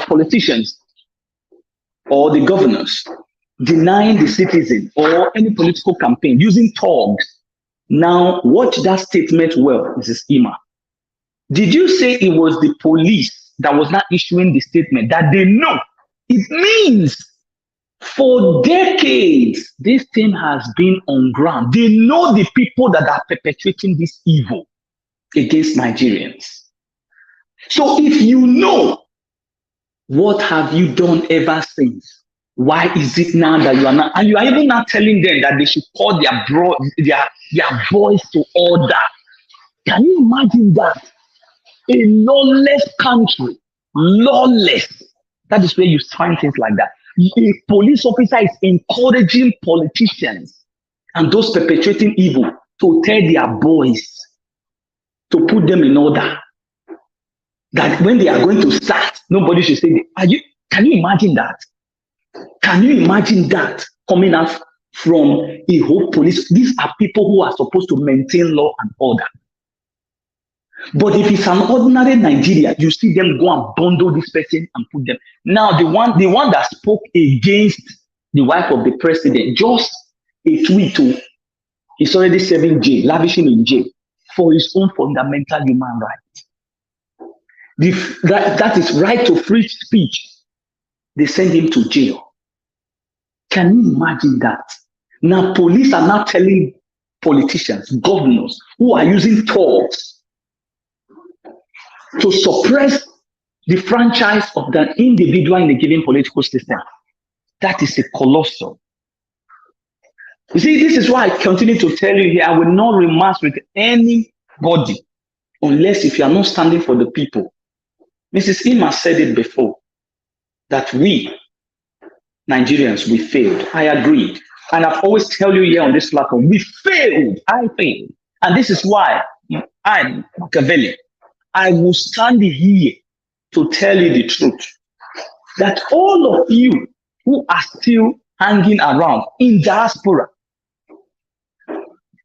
[SPEAKER 3] politicians or the governors denying the citizen or any political campaign using thugs. Now, watch that statement well, Mrs. Ima. Did you say it was the police that was not issuing the statement that they know? It means for decades, this thing has been on ground. They know the people that are perpetrating this evil against Nigerians. So if you know, what have you done ever since? Why is it now that you are not, and you are even not telling them that they should call their voice to order? Can you imagine that? A lawless country, lawless. That is where you find things like that. A police officer is encouraging politicians and those perpetrating evil to tell their boys to put them in order. That when they are going to start, nobody should say, can you imagine that? Can you imagine that coming out from a whole police? These are people who are supposed to maintain law and order. But if it's an ordinary Nigeria, you see them go and bundle this person and put them. Now, the one that spoke against the wife of the president, just a tweet to, he's already serving jail, lavishing in jail for his own fundamental human rights. That is right to free speech. They send him to jail. Can you imagine that? Now, police are now telling politicians, governors who are using tools to suppress the franchise of the individual in a given political system. That is a colossal. You see, this is why I continue to tell you here, I will not rematch with anybody unless if you are not standing for the people. Mrs. Ima said it before, that we Nigerians, we failed. I agreed. And I've always tell you here on this platform, we failed. I failed. And this is why I, Machiavelli, I will stand here to tell you the truth. That all of you who are still hanging around in diaspora,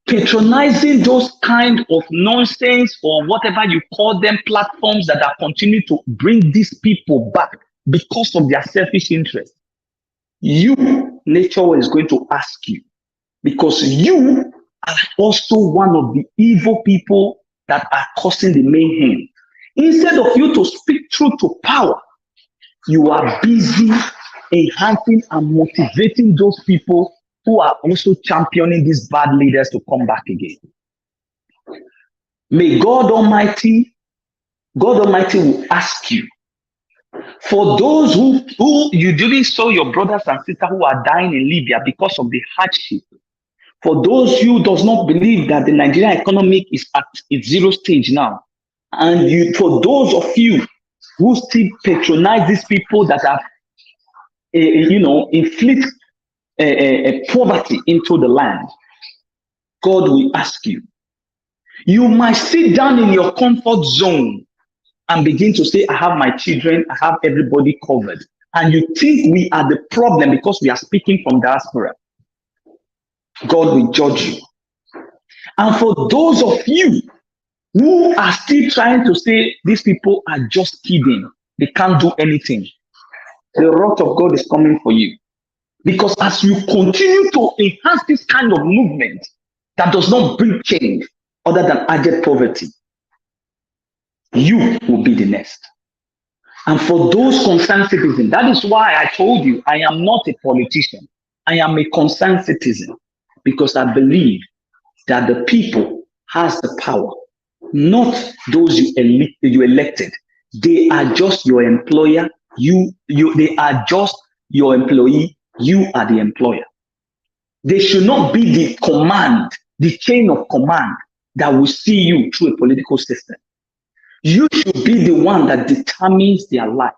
[SPEAKER 3] patronizing those kind of nonsense or whatever you call them, platforms that are continuing to bring these people back because of their selfish interest. You, nature is going to ask you, because you are also one of the evil people that are causing the mayhem. Instead of you to speak truth to power, you are busy enhancing and motivating those people who are also championing these bad leaders to come back again. May God Almighty will ask you, for those who you didn't saw your brothers and sisters who are dying in Libya because of the hardship, for those who does not believe that the Nigerian economy is at its zero stage now, and for those of you who still patronize these people that have, inflict poverty into the land, God will ask you. You might sit down in your comfort zone and begin to say, I have my children, I have everybody covered. And you think we are the problem because we are speaking from diaspora. God will judge you. And for those of you who are still trying to say these people are just kidding, they can't do anything, the wrath of God is coming for you. Because as you continue to enhance this kind of movement that does not bring change other than added poverty, you will be the next. And for those concerned citizens, that is why I told you I am not a politician. I am a concerned citizen, because I believe that the people has the power, not those you elected. They are just your employer. They are just your employee. You are the employer. They should not be the command, the chain of command that will see you through a political system. You should be the one that determines their life.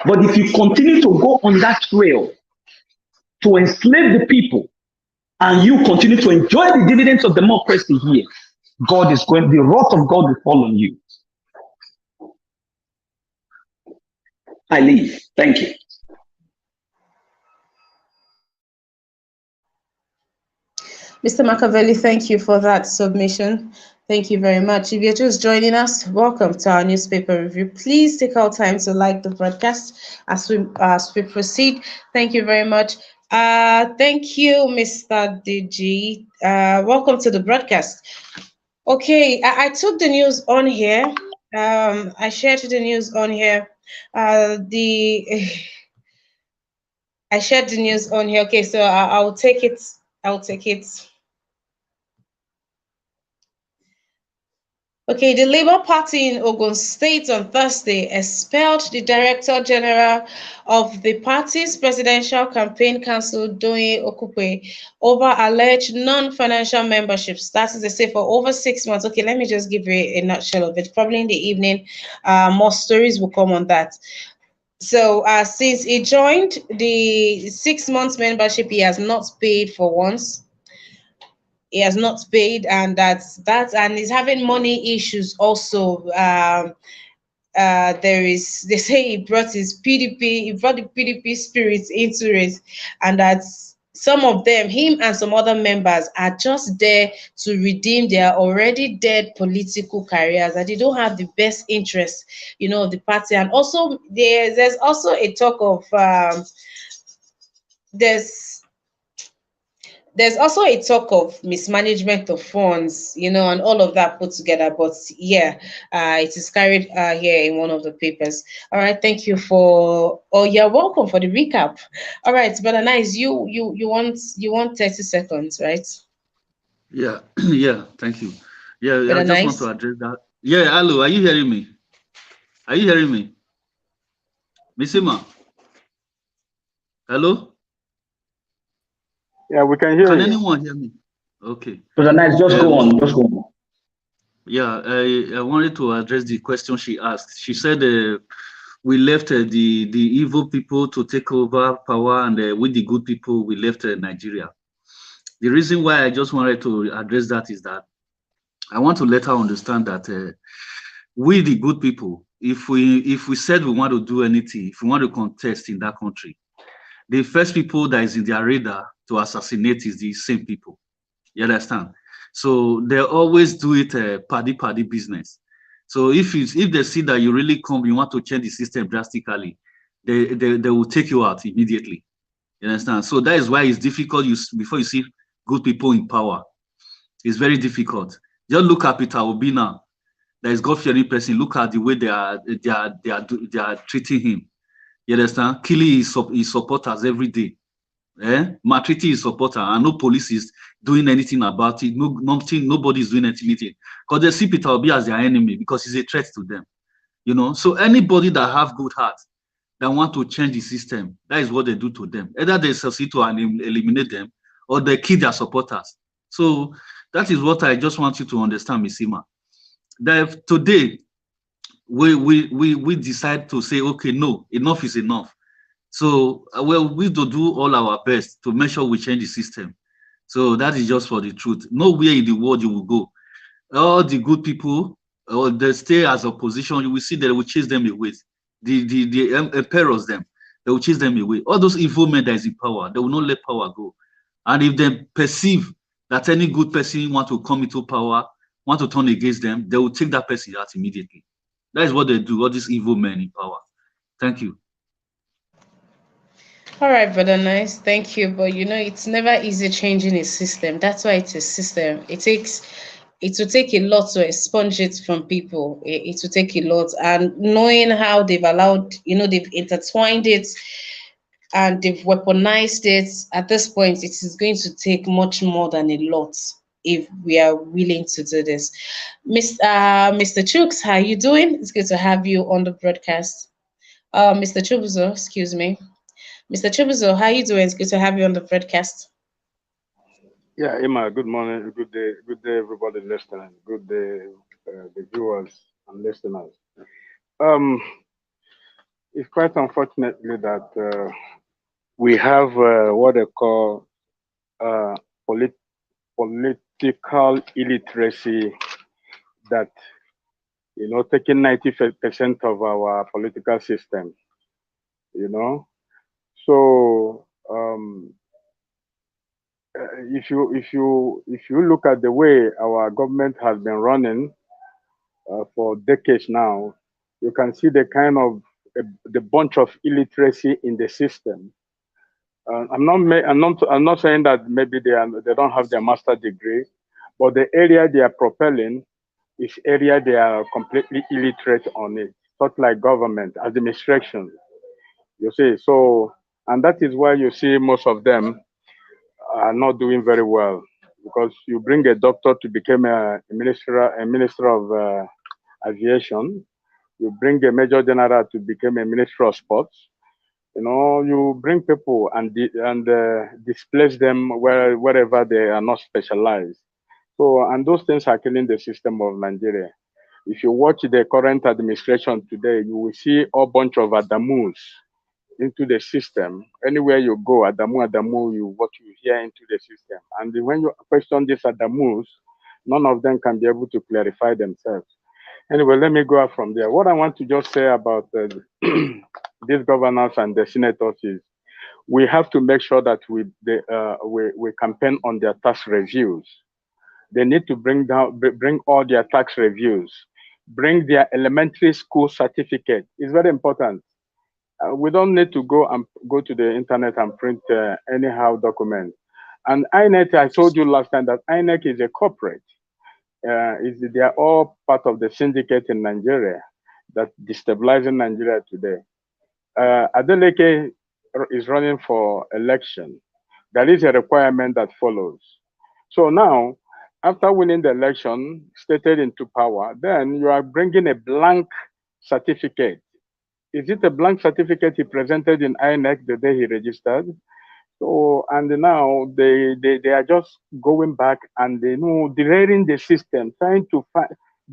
[SPEAKER 3] But if you continue to go on that trail to enslave the people, and you continue to enjoy the dividends of democracy here, the wrath of God will fall on you. I leave. Thank you.
[SPEAKER 1] Mr. Machiavelli, thank you for that submission. Thank you very much. If you're just joining us, welcome to our newspaper review. Please take our time to like the broadcast as we proceed. Thank you very much. Thank you, Mr. DG. Welcome to the broadcast. Okay, I took the news on here. I shared the news on here. I shared the news on here. Okay, so I'll take it. I'll take it. Okay, the Labour Party in Ogun State on Thursday expelled the Director General of the party's presidential campaign council, Doyin Okupe, over alleged non-financial memberships. That is, they say, for over 6 months. Okay, let me just give you a nutshell of it. Probably in the evening, more stories will come on that. So since he joined, the 6 months membership, he has not paid for once. He has not paid, and and he's having money issues also. They say he brought the PDP spirit into it, and that some of them, him and some other members, are just there to redeem their already dead political careers, and they don't have the best interest, of the party. And also there's also a talk of there's also a talk of mismanagement of funds, and all of that put together. But yeah, it is carried here in one of the papers. All right, thank you you're welcome for the recap. All right, Brother Nice, you want 30 seconds, right?
[SPEAKER 2] Yeah, yeah, thank you. Yeah,
[SPEAKER 1] Brother
[SPEAKER 2] I just
[SPEAKER 1] Nice?
[SPEAKER 2] want to address that. Yeah, hello, are you hearing me? Are you hearing me? Missima? Hello?
[SPEAKER 4] Yeah, we can hear
[SPEAKER 2] Can
[SPEAKER 4] you.
[SPEAKER 2] anyone hear me? Okay.
[SPEAKER 3] Brother Nice, just go on. Just go on.
[SPEAKER 2] Yeah, I wanted to address the question she asked. She said, we left the evil people to take over power, and with the good people, we left Nigeria. The reason why I just wanted to address that is that I want to let her understand that we, the good people, if we said we want to do anything, if we want to contest in that country, the first people that is in their radar to assassinate is the same people. You understand? So they always do it paddy business. So if they see that you really come, you want to change the system drastically, they will take you out immediately. You understand? So that is why it's difficult. Before you see good people in power, it's very difficult. Just look at Peter Obi now. That is God-fearing person. Look at the way they are treating him. You understand? Killing his supporters every day. Maltreating his supporter, and no police is doing anything about it. Nobody is doing anything. Because they see Peter Obi as their enemy because he's a threat to them. You know, so anybody that have good heart that want to change the system, that is what they do to them. Either they succeed to eliminate them, or they kill their supporters. So that is what I just want you to understand, Miss Ima. That today we decide to say, okay, no, enough is enough. So, well, we to do all our best to make sure we change the system. So that is just for the truth. Nowhere in the world you will go. All the good people, or they stay as opposition, you will see that they will chase them away. The emperors them, they will chase them away. All those evil men that is in power, they will not let power go. And if they perceive that any good person want to come into power, want to turn against them, they will take that person out immediately. That is what they do, all these evil men in power. Thank you.
[SPEAKER 1] All right, brother, nice. Thank you. But it's never easy changing a system. That's why it's a system. It will take a lot to expunge it from people. It will take a lot. And knowing how they've allowed, they've intertwined it and they've weaponized it, at this point, it is going to take much more than a lot if we are willing to do this. Mr. Chooks, how are you doing? It's good to have you on the broadcast. Mr. Chubuzo, excuse me. Mr. Chibuzo, how you doing? It's good to have you on the broadcast.
[SPEAKER 4] Yeah, Emma, good morning, good day, everybody listening. Good day, the viewers and listeners. Um, it's quite unfortunately that we have what they call uh, polit political illiteracy that, taking 90% of our political system, you know. So if you look at the way our government has been running for decades now, you can see the kind of the bunch of illiteracy in the system. I'm not saying that maybe they don't have their master degree, but the area they are propelling is area they are completely illiterate on it, not like government administration. You see, so and that is why you see most of them are not doing very well, because you bring a doctor to become a minister of aviation, you bring a major general to become a minister of sports. You bring people and displace them wherever they are not specialized. So, and those things are killing the system of Nigeria. If you watch the current administration today, you will see a bunch of Adamus into the system. Anywhere you go, Adamu, what you hear into the system. And when you question these Adamus, none of them can be able to clarify themselves. Anyway, let me go out from there. What I want to just say about these governors and the senators is we have to make sure that we campaign on their tax reviews. They need to bring all their tax reviews, bring their elementary school certificate. It's very important. We don't need to go to the internet and print anyhow document. And INEC, I told you last time that INEC is a corporate. They are all part of the syndicate in Nigeria that destabilizing Nigeria today. Adeleke is running for election. There is a requirement that follows. So now, after winning the election, stated into power, then you are bringing a blank certificate. Is it a blank certificate he presented in INEC the day he registered? So, and now they are just going back and derailing the system, trying to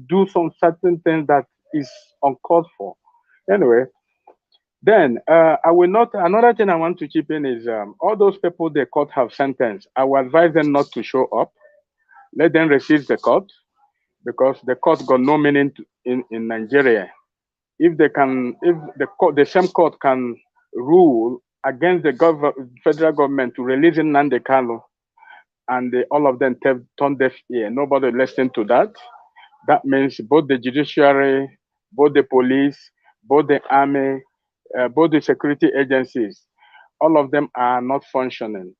[SPEAKER 4] do some certain things that is uncalled for. Anyway, Then I will not. Another thing I want to chip in is all those people the court have sentenced. I will advise them not to show up. Let them receive the court because the court got no meaning in Nigeria. If they can, if the same court can rule against the federal government to release Nnamdi Kanu, and all of them turn deaf ear, nobody listened to that. That means both the judiciary, both the police, both the army, both the security agencies, all of them are not functioning.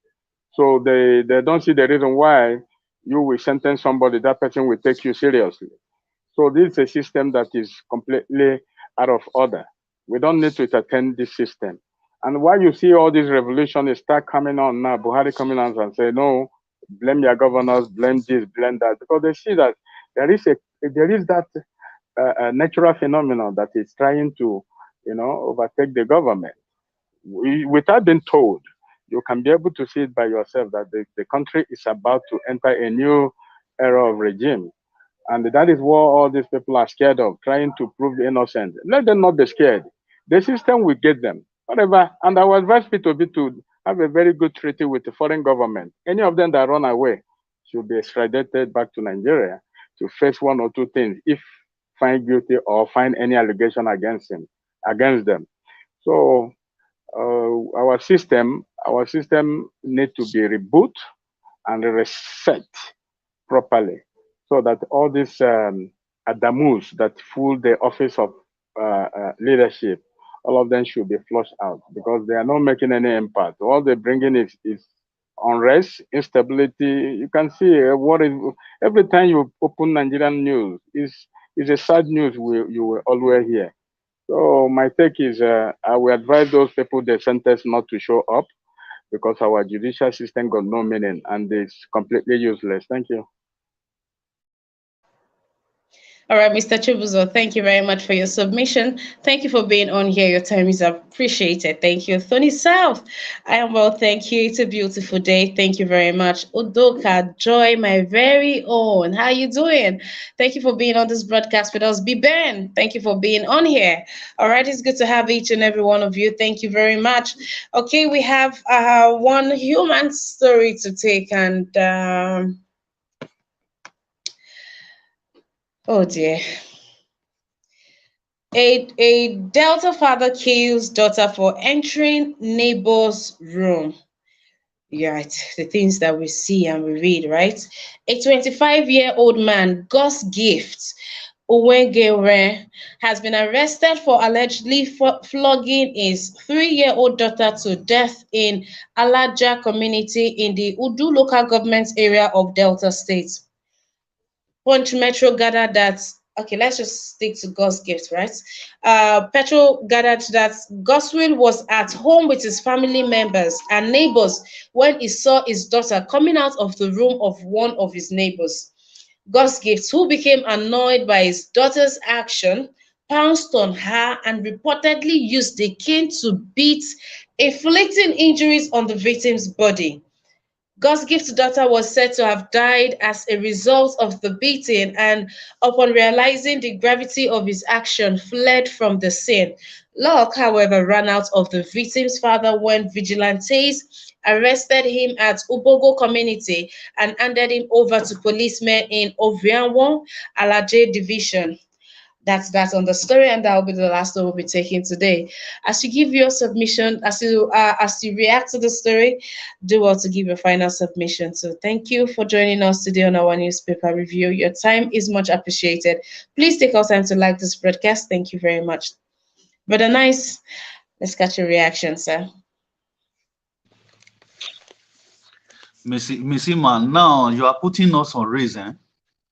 [SPEAKER 4] So they don't see the reason why you will sentence somebody, that person will take you seriously. So this is a system that is completely out of order. We don't need to attend this system. And why you see all these revolutions start coming on now, Buhari coming on and say, no, blame your governors, blame this, blame that, because they see that there is that natural phenomenon that is trying to, overtake the government. Without being told, you can be able to see it by yourself that the country is about to enter a new era of regime. And that is what all these people are scared of, trying to prove innocent. Let them not be scared. The system will get them. Whatever. And I would advise people to have a very good treaty with the foreign government. Any of them that run away should be extradited back to Nigeria to face one or two things if find guilty or find any allegation against them. So our system need to be reboot and reset properly, so that all these adamus that fool the office of leadership, all of them should be flushed out because they are not making any impact. All they're bringing is unrest, instability. You can see every time you open Nigerian news is a sad news you will always hear. So my take is I will advise those people they sentence not to show up because our judicial system got no meaning and it's completely useless. Thank you.
[SPEAKER 1] All right, Mr. Chibuzo, thank you very much for your submission. Thank you for being on here. Your time is appreciated. Thank you. Tony South, I am well, thank you. It's a beautiful day. Thank you very much. Udoka Joy, my very own. How are you doing? Thank you for being on this broadcast with us. B. Ben, thank you for being on here. All right, it's good to have each and every one of you. Thank you very much. Okay, we have one human story to take and... oh dear. A Delta father kills daughter for entering neighbor's room. Yeah, the things that we see and we read, right? A 25-year-old man, Gus Gift Uwengere, has been arrested for allegedly flogging his 3-year-old daughter to death in Alaja community in the Udu local government area of Delta State. Punch Metro gathered that, okay, let's just stick to Gus Gift, right? Petro gathered that Goswin was at home with his family members and neighbors when he saw his daughter coming out of the room of one of his neighbors. Gus Gift, who became annoyed by his daughter's action, pounced on her and reportedly used the cane to beat, inflicting injuries on the victim's body. Gus Gift's daughter was said to have died as a result of the beating and, upon realizing the gravity of his action, fled from the scene. Luck, however, ran out of the victim's father when vigilantes arrested him at Ubogo community and handed him over to policemen in Ovianwon, Alaje division. That's on the story, and that will be the last one we'll be taking today. As you give your submission, as you react to the story, do well to give your final submission. So thank you for joining us today on our newspaper review. Your time is much appreciated. Please take our time to like this broadcast. Thank you very much. Brother Nice, let's catch your reaction, sir.
[SPEAKER 2] Missy man, now you are putting us on reason.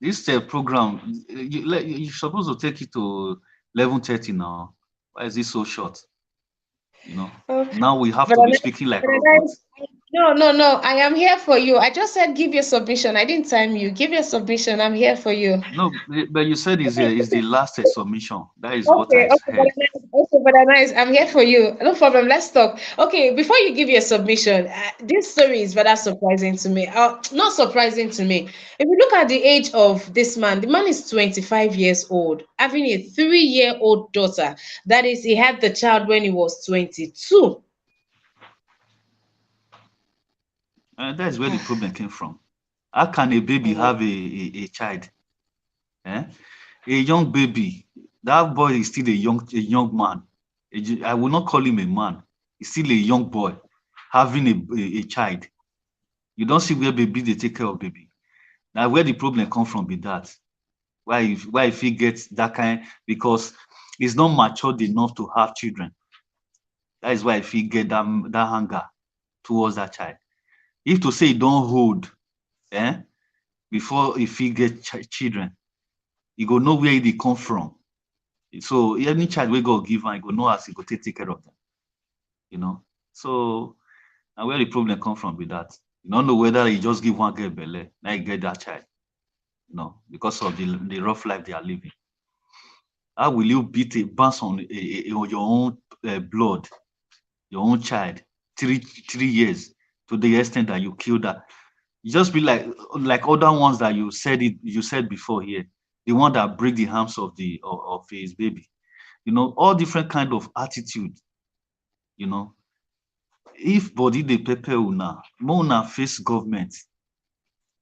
[SPEAKER 2] This program, you're supposed to take it to 11:30 now. Why is it so short? Now we have to be speaking like robots.
[SPEAKER 1] No. I am here for you. I just said give your submission. I didn't time you. Give your submission. I'm here for you.
[SPEAKER 2] No, but you said it's the last submission. That is what I heard.
[SPEAKER 1] Also, but nice. I'm here for you. No problem. Let's talk. Okay, before you give your submission, this story is rather surprising to me. Not surprising to me. If you look at the age of this man, the man is 25 years old, having a 3-year-old daughter. That is, he had the child when he was 22.
[SPEAKER 2] That's where the problem came from. How can a baby have a child? Eh? A young baby, that boy is still a young man. I will not call him a man. He's still a young boy having a child. You don't see where baby they take care of baby. Now where the problem come from be that. Why if he gets that kind, because he's not matured enough to have children. That is why if he get that hunger towards that child. If to say he don't hold, before if he get children, he go know where they come from. So any child we go give him, he go know as he go take care of them. You know. So now where the problem come from with that. You don't know whether he just give one girl belly, now he get that child. No, because of the rough life they are living. How will you beat a bounce on your own blood, your own child, 3 years, to the extent that you kill that? You just be like other ones that you said before here, the one that break the arms of his baby. You know, all different kind of attitude. You know, if body they prepare una face government,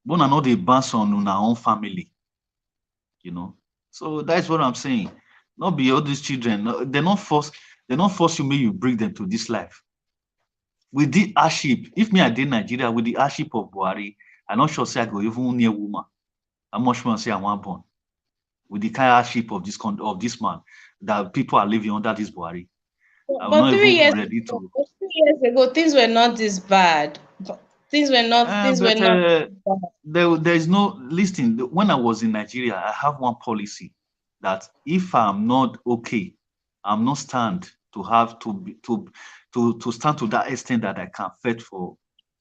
[SPEAKER 2] una not dey bounce on una own family. You know, so that's what I'm saying. Not be all these children. They're not force you, make you bring them to this life. With the hardship, if me I did Nigeria with the hardship of Buhari, I'm not sure say I go even near woman. I'm much more say I want born. With the kind of hardship of this man that people are living under this Buhari. I'm
[SPEAKER 1] But
[SPEAKER 2] not
[SPEAKER 1] three
[SPEAKER 2] even
[SPEAKER 1] years
[SPEAKER 2] ready
[SPEAKER 1] ago,
[SPEAKER 2] to.
[SPEAKER 1] 3 years ago, things were not this bad. Things were not. Things were
[SPEAKER 2] But
[SPEAKER 1] not. Bad.
[SPEAKER 2] there is no listen. When I was in Nigeria, I have one policy that if I'm not okay, I'm not stand to have to stand to that extent that I can fight for.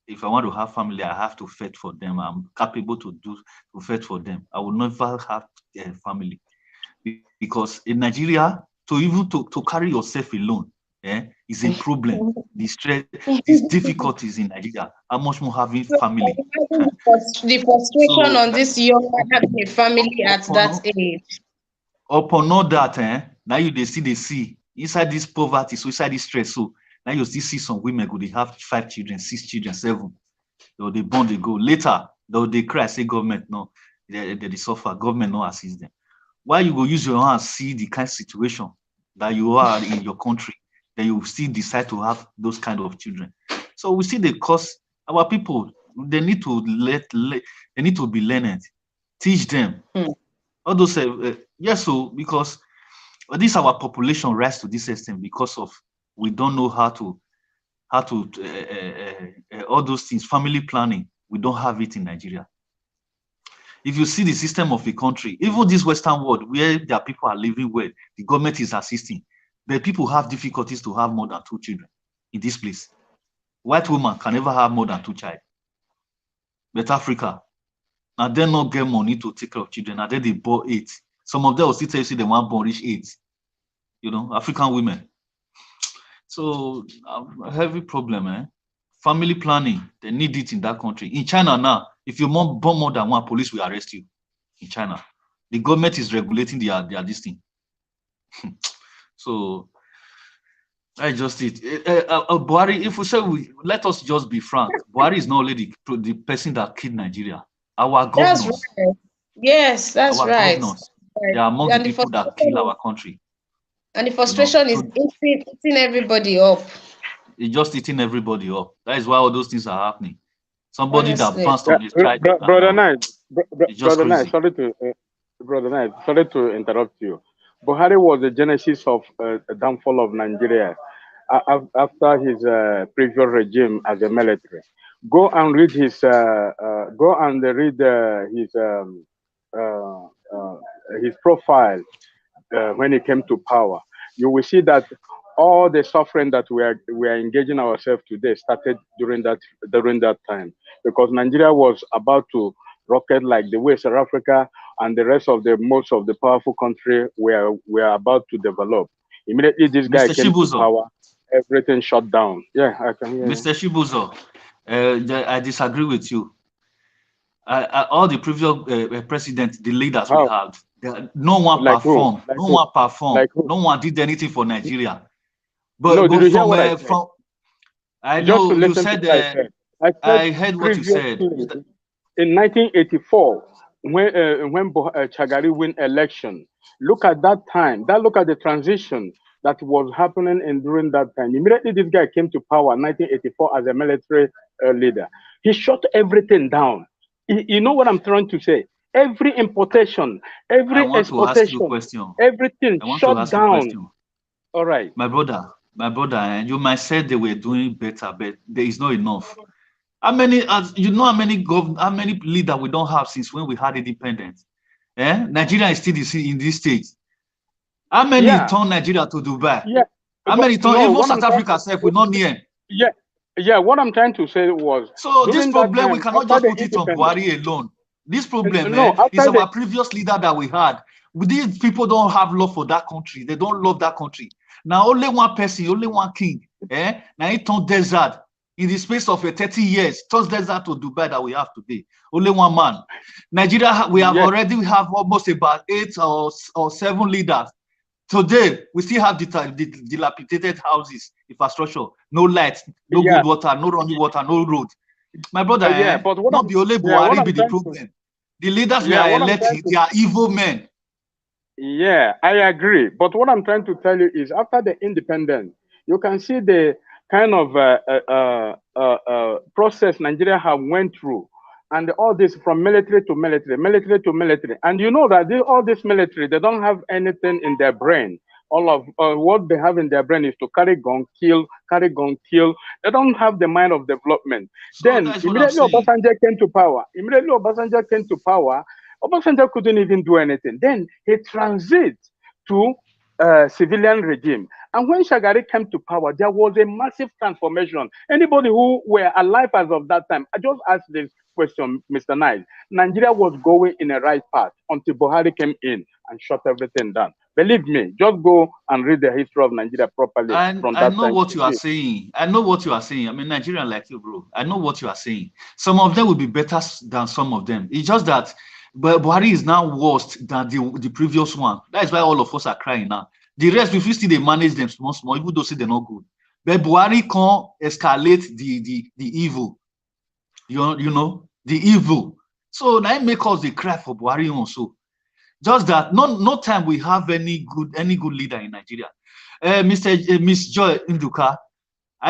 [SPEAKER 2] If I want to have family, I have to fight for them. I'm capable to fight for them. I will never have a family, because in Nigeria, to carry yourself alone, is a problem. The stress, these difficulties in Nigeria are much more having
[SPEAKER 1] So,
[SPEAKER 2] family.
[SPEAKER 1] imagine the frustration
[SPEAKER 2] So
[SPEAKER 1] on this young man having a family at that
[SPEAKER 2] upon
[SPEAKER 1] age.
[SPEAKER 2] upon all that, now they see inside this poverty, so inside this stress, so now you still see some women go they have 5 children, 6 children, 7. They born, they go later, though they cry, say government no, they suffer, government no assist them. Why you go use your hand see the kind of situation that you are in your country, then you still decide to have those kind of children? So we see the cost. Our people, they need to they need to be learned, teach them. All those yes, so because this our population rise to this extent because of we don't know how to all those things, family planning. We don't have it in Nigeria. If you see the system of a country, even this Western world where their people are living well, the government is assisting, but people have difficulties to have more than 2 children in this place. White woman can never have more than 2 child. But Africa, now they not get money to take care of children. Now they born 8. Some of them will still tell you see they want born reach 8. You know, African women. So a heavy problem, Family planning, they need it in that country. In China now, if you born more than 1, police will arrest you. In China, the government is regulating their this thing. So I just it. Buhari, if we say let us just be frank, Buhari is not only the person that killed Nigeria. Our
[SPEAKER 1] That's
[SPEAKER 2] governors,
[SPEAKER 1] right. Yes, that's
[SPEAKER 2] our
[SPEAKER 1] right.
[SPEAKER 2] governors,
[SPEAKER 1] Right.
[SPEAKER 2] they are among the
[SPEAKER 1] And the
[SPEAKER 2] people that kill
[SPEAKER 1] frustration
[SPEAKER 2] our country.
[SPEAKER 1] and the
[SPEAKER 2] You know,
[SPEAKER 1] frustration is
[SPEAKER 2] so
[SPEAKER 1] eating everybody up.
[SPEAKER 2] it's just eating everybody up. That is why all those things are happening. Somebody that
[SPEAKER 1] Honestly.
[SPEAKER 2] pounced on his child,
[SPEAKER 4] Brother Knight,
[SPEAKER 2] it's just
[SPEAKER 4] brother Knight,
[SPEAKER 2] crazy.
[SPEAKER 4] brother Knight, sorry to interrupt you. Buhari was the genesis of downfall of Nigeria after his previous regime as a military. Go and read uh, uh, his profile when he came to power. You will see that all the suffering that we are engaging ourselves today started during that time, because Nigeria was about to rocket like the way South Africa and the rest of the most of the powerful country were about to develop. Immediately this guy
[SPEAKER 2] Mr.
[SPEAKER 4] came to
[SPEAKER 2] Shibuzo.
[SPEAKER 4] power, everything shut down. Yeah, I can hear you.
[SPEAKER 2] Mr. Shibuzo, I disagree with you. All the previous presidents, the leaders we
[SPEAKER 4] How?
[SPEAKER 2] had, no one
[SPEAKER 4] Like who?
[SPEAKER 2] performed.
[SPEAKER 4] Like
[SPEAKER 2] No
[SPEAKER 4] who?
[SPEAKER 2] one performed.
[SPEAKER 4] Like who?
[SPEAKER 2] No one did anything for Nigeria.
[SPEAKER 4] No, did
[SPEAKER 2] But
[SPEAKER 4] you hear what I said?
[SPEAKER 2] from I
[SPEAKER 4] Just to
[SPEAKER 2] know you
[SPEAKER 4] listen to
[SPEAKER 2] said.
[SPEAKER 4] what I said. I said
[SPEAKER 2] I heard what you
[SPEAKER 4] previously
[SPEAKER 2] said.
[SPEAKER 4] in 1984, when Chagari win election, look at that time. Look at the transition that was happening in during that time. Immediately, this guy came to power in 1984 as a military leader. He shut everything down. You know what I'm trying to say? Every importation,
[SPEAKER 2] I
[SPEAKER 4] every
[SPEAKER 2] want to ask you a
[SPEAKER 4] exportation,
[SPEAKER 2] question.
[SPEAKER 4] everything
[SPEAKER 2] I want to
[SPEAKER 4] shut
[SPEAKER 2] ask you a
[SPEAKER 4] down.
[SPEAKER 2] question.
[SPEAKER 4] All right.
[SPEAKER 2] My brother, and you might say they were doing better, but there is not enough. How many, you know, how many leaders we don't have since when we had independence? Nigeria is still in this stage. How many turn Nigeria to Dubai?
[SPEAKER 4] Yeah.
[SPEAKER 2] How many turn
[SPEAKER 4] no,
[SPEAKER 2] even South Africa self we not near?
[SPEAKER 4] Yeah, what I'm trying to say was
[SPEAKER 2] So this
[SPEAKER 4] during that
[SPEAKER 2] problem
[SPEAKER 4] time,
[SPEAKER 2] we cannot
[SPEAKER 4] after
[SPEAKER 2] just
[SPEAKER 4] the
[SPEAKER 2] put it on
[SPEAKER 4] independence.
[SPEAKER 2] Buhari alone. This problem
[SPEAKER 4] No,
[SPEAKER 2] is
[SPEAKER 4] after
[SPEAKER 2] our previous leader that we had. These people don't have love for that country. They don't love that country. Now only one person, only one king. Now he turned desert in the space of 30 years. Turns desert to Dubai that we have today. Only one man. Nigeria, we have almost about 8 or 7 leaders. Today, we still have the dilapidated houses, infrastructure, no lights, no good water, no running water, no road. My brother,
[SPEAKER 4] but what
[SPEAKER 2] not the only Buhari be the problem. The leaders we are electing, they are evil men.
[SPEAKER 4] Yeah, I agree. But what I'm trying to tell you is after the independence, you can see the kind of process Nigeria have went through. And all this from military to military, military to military. And you know that all this military, they don't have anything in their brain. All of what they have in their brain is to carry gun, kill, carry gun, kill. They don't have the mind of development.
[SPEAKER 2] So
[SPEAKER 4] then immediately Obasanjo came to power. Obasanjo couldn't even do anything. Then he transits to civilian regime. And when Shagari came to power, there was a massive transformation. Anybody who were alive as of that time, I just asked this question, Mr. Knight. Nigeria was going in a right path until Buhari came in and shut everything down. Believe me, just go and read the history of Nigeria properly.
[SPEAKER 2] I know what you are saying. I know what you are saying. I mean, Nigerian like you, bro. I know what you are saying. Some of them will be better than some of them. It's just that Buhari is now worse than the previous one. That is why all of us are crying now. The rest, if you still they manage them small, even though say they're not good. But Buhari can't escalate the evil. You know, the evil. So now it make us the cry for Buhari also. Just that no time we have any good leader in Nigeria. Miss Joy Induka,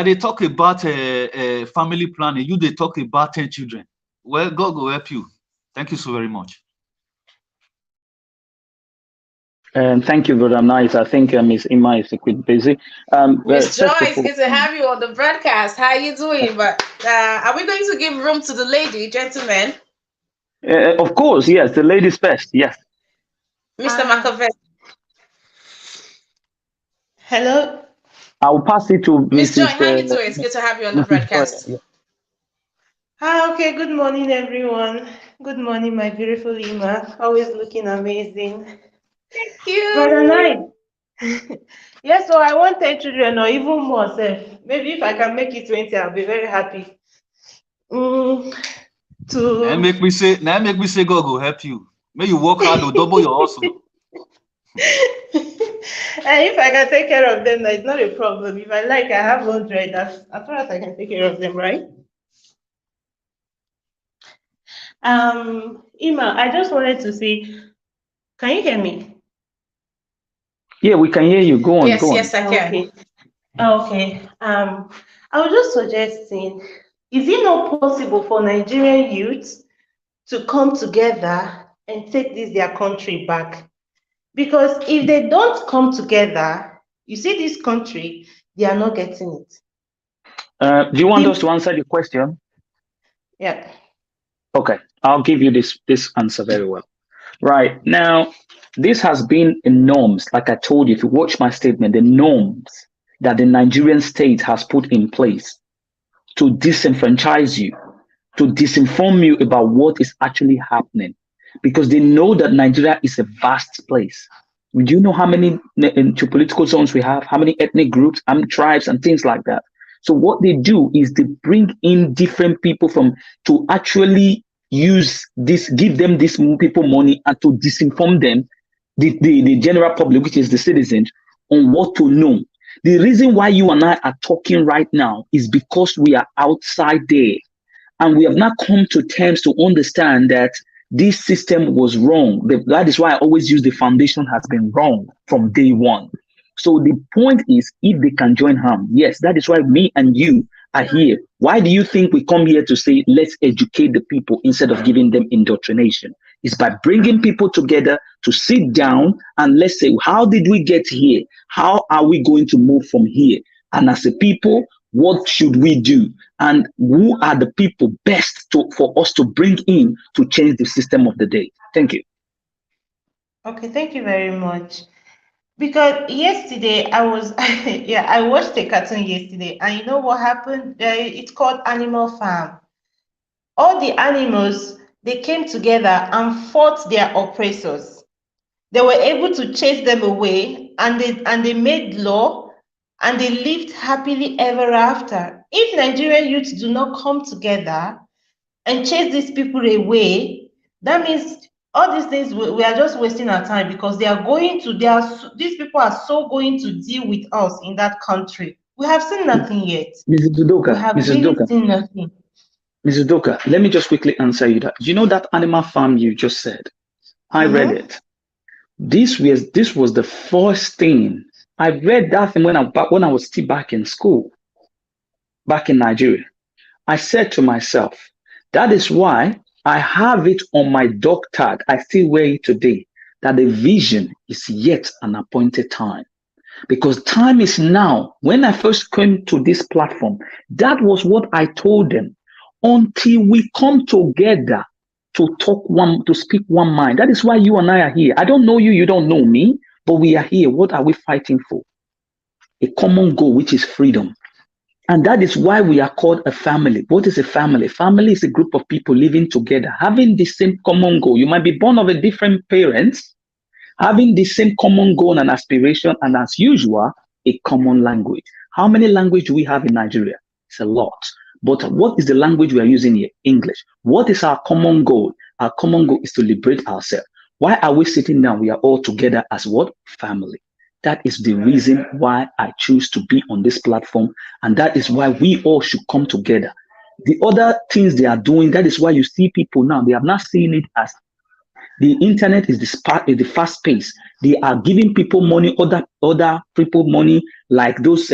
[SPEAKER 2] they talk about family planning. You they talk about 10 children. Well, God will help you. Thank you so very much.
[SPEAKER 3] Thank you, Brother Nice. I think Miss Ima is a bit busy.
[SPEAKER 1] Miss Joy, it's good to have you on the broadcast. How are you doing? But are we going to give room to the lady, gentlemen?
[SPEAKER 3] Of course, yes. The ladies first. Yes.
[SPEAKER 1] Mr. McAvey.
[SPEAKER 5] Hello.
[SPEAKER 3] I'll pass it to
[SPEAKER 1] Miss Joy. How are you doing? It's good to have you on the broadcast.
[SPEAKER 5] Okay. Good morning, everyone. Good morning, my beautiful Ima. Always looking amazing.
[SPEAKER 1] Thank you.
[SPEAKER 5] Brother Knight. Yes, so I want 10 children or even more. Maybe if I can make it 20, I'll be very happy.
[SPEAKER 2] Now make me say God will help you. May you work hard or double your hustle.
[SPEAKER 5] And if I can take care of them, it's not a problem. If I like, I have 100. As far as I can take care of them, right? Ima, I just wanted to see. Can you hear me?
[SPEAKER 3] Yeah, we can hear you. Go on.
[SPEAKER 1] Yes, I can.
[SPEAKER 5] Okay. I was just suggesting, is it not possible for Nigerian youth to come together and take their country back? Because if they don't come together, you see this country, they are not getting it.
[SPEAKER 3] Do you want us to answer the question?
[SPEAKER 5] Yeah.
[SPEAKER 3] Okay, I'll give you this answer very well. Right now, this has been in norms. Like I told you, if you watch my statement, the norms that the Nigerian state has put in place to disenfranchise you, to disinform you about what is actually happening, because they know that Nigeria is a vast place. Do you know how many geopolitical zones we have? How many ethnic groups, how many tribes, and things like that? So what they do is they bring in different people from to actually use this, give them these people money and to disinform them, the general public, which is the citizens, on what to know. The reason why you and I are talking right now is because we are outside there. And we have not come to terms to understand that this system was wrong. That is why I always use the foundation has been wrong from day one. So the point is, if they can join hands, yes, that is why me and you are here. Why do you think we come here to say, let's educate the people instead of giving them indoctrination? It's by bringing people together to sit down and let's say, how did we get here? How are we going to move from here? And as a people, what should we do? And who are the people best for us to bring in to change the system of the day? Thank you.
[SPEAKER 5] Okay, thank you very much. Because yesterday I was, yeah, I watched a cartoon yesterday, and you know what happened? It's called Animal Farm. All the animals, they came together and fought their oppressors. They were able to chase them away, and they made law, and they lived happily ever after. If Nigerian youths do not come together and chase these people away, that means all these things we are just wasting our time, because these people are so going to deal with us in that country. We have seen nothing yet.
[SPEAKER 3] Mrs.
[SPEAKER 5] We
[SPEAKER 3] Dudoka,
[SPEAKER 5] have
[SPEAKER 3] Mrs.
[SPEAKER 5] really
[SPEAKER 3] Dudoka,
[SPEAKER 5] seen nothing.
[SPEAKER 3] Mrs. Dudoka, let me just quickly answer you that. You know that Animal Farm you just said? I read it. This was the first thing. I read that thing when I was still back in school, back in Nigeria. I said to myself, that is why I have it on my dog tag. I still wear it today, that the vision is yet an appointed time. Because time is now. When I first came to this platform, that was what I told them. Until we come together to speak one mind. That is why you and I are here. I don't know you, you don't know me, but we are here. What are we fighting for? A common goal, which is freedom. And that is why we are called a family. What is a family? Family is a group of people living together, having the same common goal. You might be born of a different parents, having the same common goal and aspiration, and as usual, a common language. How many languages do we have in Nigeria? It's a lot. But what is the language we are using here? English. What is our common goal? Our common goal is to liberate ourselves. Why are we sitting down? We are all together as what? Family. That is the reason why I choose to be on this platform. And that is why we all should come together. The other things they are doing, that is why you see people now, they have not seen it as the internet is the fast pace. They are giving people money, other people money, like those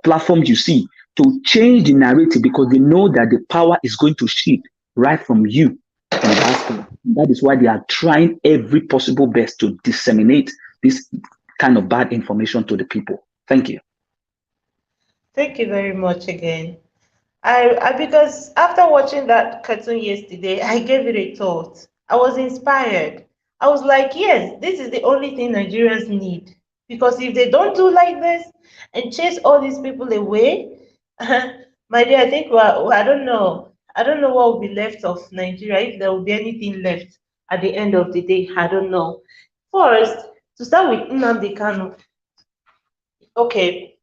[SPEAKER 3] platforms you see, to change the narrative, because they know that the power is going to shift right from you. And that is why they are trying every possible best to disseminate this kind of bad information to the people. Thank you.
[SPEAKER 5] Thank you very much again. Because after watching that cartoon yesterday, I gave it a thought. I was inspired. I was like, yes, this is the only thing Nigerians need. Because if they don't do like this and chase all these people away, my dear, I think I don't know. I don't know what will be left of Nigeria, if there will be anything left at the end of the day. I don't know. First, to start with Nnamdi Kanu. Okay,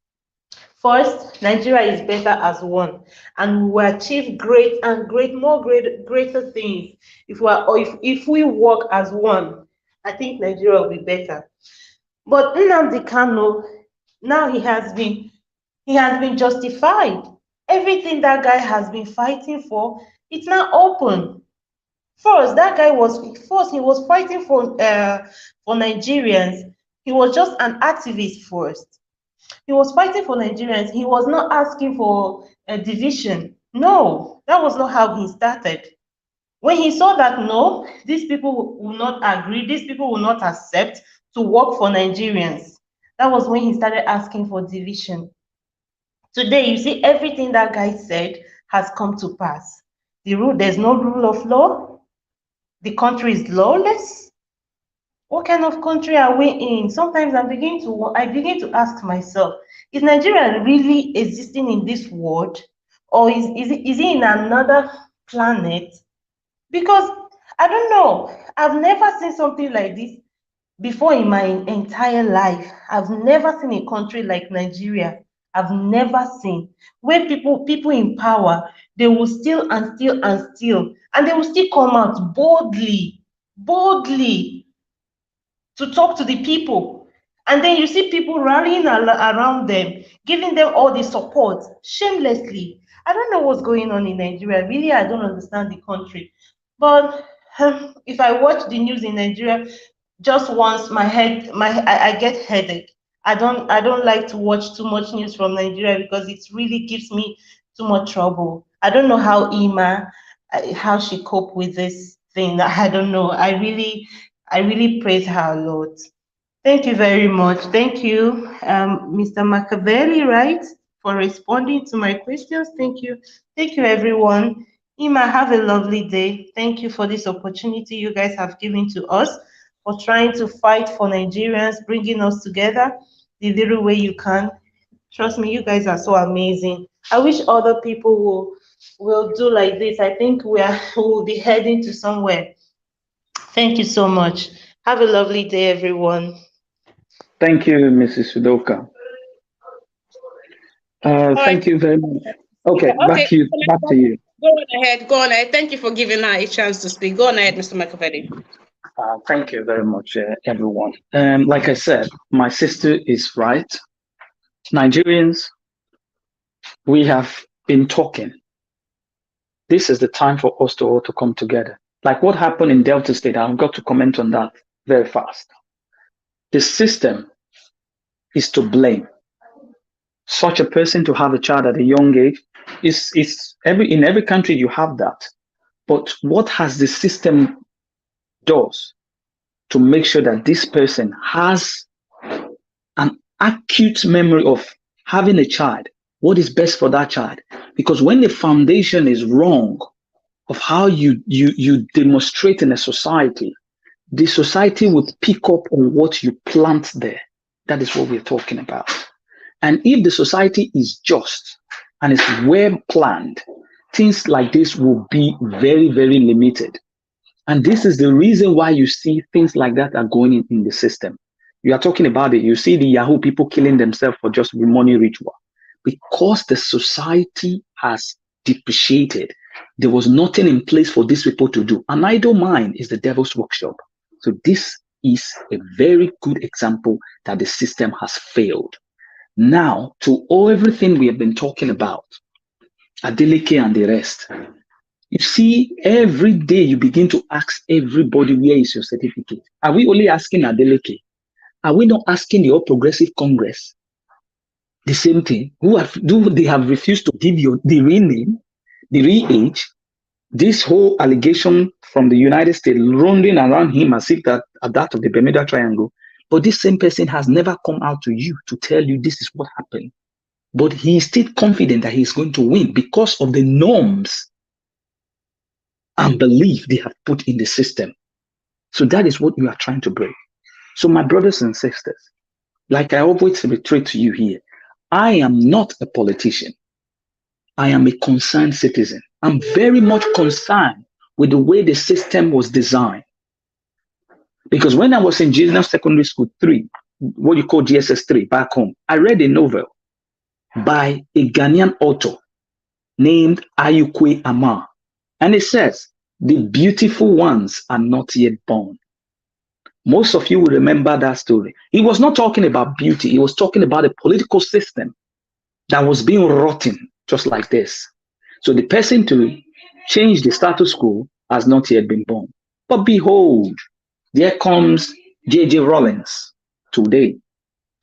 [SPEAKER 5] first, Nigeria is better as one, and we will achieve greater things if we work as one. I think Nigeria will be better. But Nnamdi Kanu, now he has been justified. Everything that guy has been fighting for, it's now open. First, he was fighting for Nigerians. He was just an activist first. He was fighting for Nigerians. He was not asking for a division. No, that was not how he started. When he saw that, no, these people will not agree, these people will not accept to work for Nigerians, that was when he started asking for division. Today, you see, everything that guy said has come to pass. There's no rule of law. The country is lawless. What kind of country are we in? Sometimes I begin to ask myself, is Nigeria really existing in this world? Or is it in another planet? Because I don't know. I've never seen something like this. before in my entire life. I've never seen a country like Nigeria. I've never seen where people in power, they will steal and steal and steal, and they will still come out boldly to talk to the people. And then you see people rallying around them, giving them all the support shamelessly. I don't know what's going on in Nigeria. Really, I don't understand the country. But if I watch the news in Nigeria just once, I get headache. I don't like to watch too much news from Nigeria because it really gives me too much trouble. I don't know how how she cope with this thing. I don't know. I really praise her, Lord. Thank you very much. Thank you, Mr. Machiavelli, right, for responding to my questions. Thank you. Thank you, everyone. Ima, have a lovely day. Thank you for this opportunity you guys have given to us for trying to fight for Nigerians, bringing us together the little way you can. Trust me, you guys are so amazing. I wish other people will do like this. I think we'll be heading to somewhere. Thank you so much. Have a lovely day, everyone.
[SPEAKER 3] Thank you, Mrs. Sudoka.
[SPEAKER 1] All right.
[SPEAKER 3] Thank you very much. Okay,
[SPEAKER 1] Okay.
[SPEAKER 3] back to you.
[SPEAKER 1] Go on ahead. Go on ahead. Thank you for giving her a chance to speak. Go on ahead, Mr. Machiavelli.
[SPEAKER 3] Thank you very much, everyone. Like I said, my sister is right. Nigerians, we have been talking. This is the time for us to all to come together. Like what happened in Delta State, I've got to comment on that very fast. The system is to blame. Such a person to have a child at a young age is in every country you have that. But what has the system does to make sure that this person has an acute memory of having a child, what is best for that child? Because when the foundation is wrong of how you demonstrate in a society, the society would pick up on what you plant there. That is what we're talking about. And if the society is just and is well planned, things like this will be very, very limited. And this is the reason why you see things like that are going in the system. You are talking about it. You see the Yahoo people killing themselves for just money ritual. Because the society has depreciated, there was nothing in place for these people to do. An idle mind is the devil's workshop. So this is a very good example that the system has failed. Now, to everything we have been talking about, Adeleke and the rest, you see, every day you begin to ask everybody, where is your certificate? Are we only asking Adeleke? Are we not asking the All Progressive Congress the same thing? They have refused to give you the real name, the real age? This whole allegation from the United States rounding around him as if that of the Bermuda Triangle. But this same person has never come out to you to tell you this is what happened. But he is still confident that he's going to win because of the norms and belief they have put in the system. So that is what you are trying to break. So my brothers and sisters, like I always reiterate to you here, I am not a politician. I am a concerned citizen. I'm very much concerned with the way the system was designed. Because when I was in junior secondary school 3, what you call GSS 3 back home, I read a novel by a Ghanaian author named Ayukwe Amar. And it says, the beautiful ones are not yet born. Most of you will remember that story. He was not talking about beauty. He was talking about a political system that was being rotten just like this. So the person to change the status quo has not yet been born. But behold, there comes J.J. Rollins today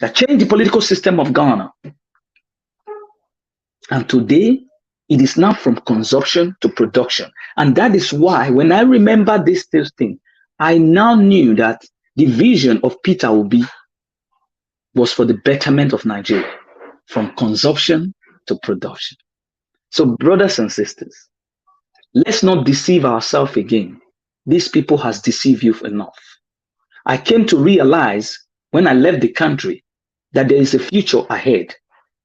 [SPEAKER 3] that changed the political system of Ghana. And today, it is now from consumption to production. And that is why when I remember this thing, I now knew that the vision of Peter Obi was for the betterment of Nigeria, from consumption to production. So brothers and sisters, let's not deceive ourselves again. These people has deceived you enough. I came to realize when I left the country that there is a future ahead.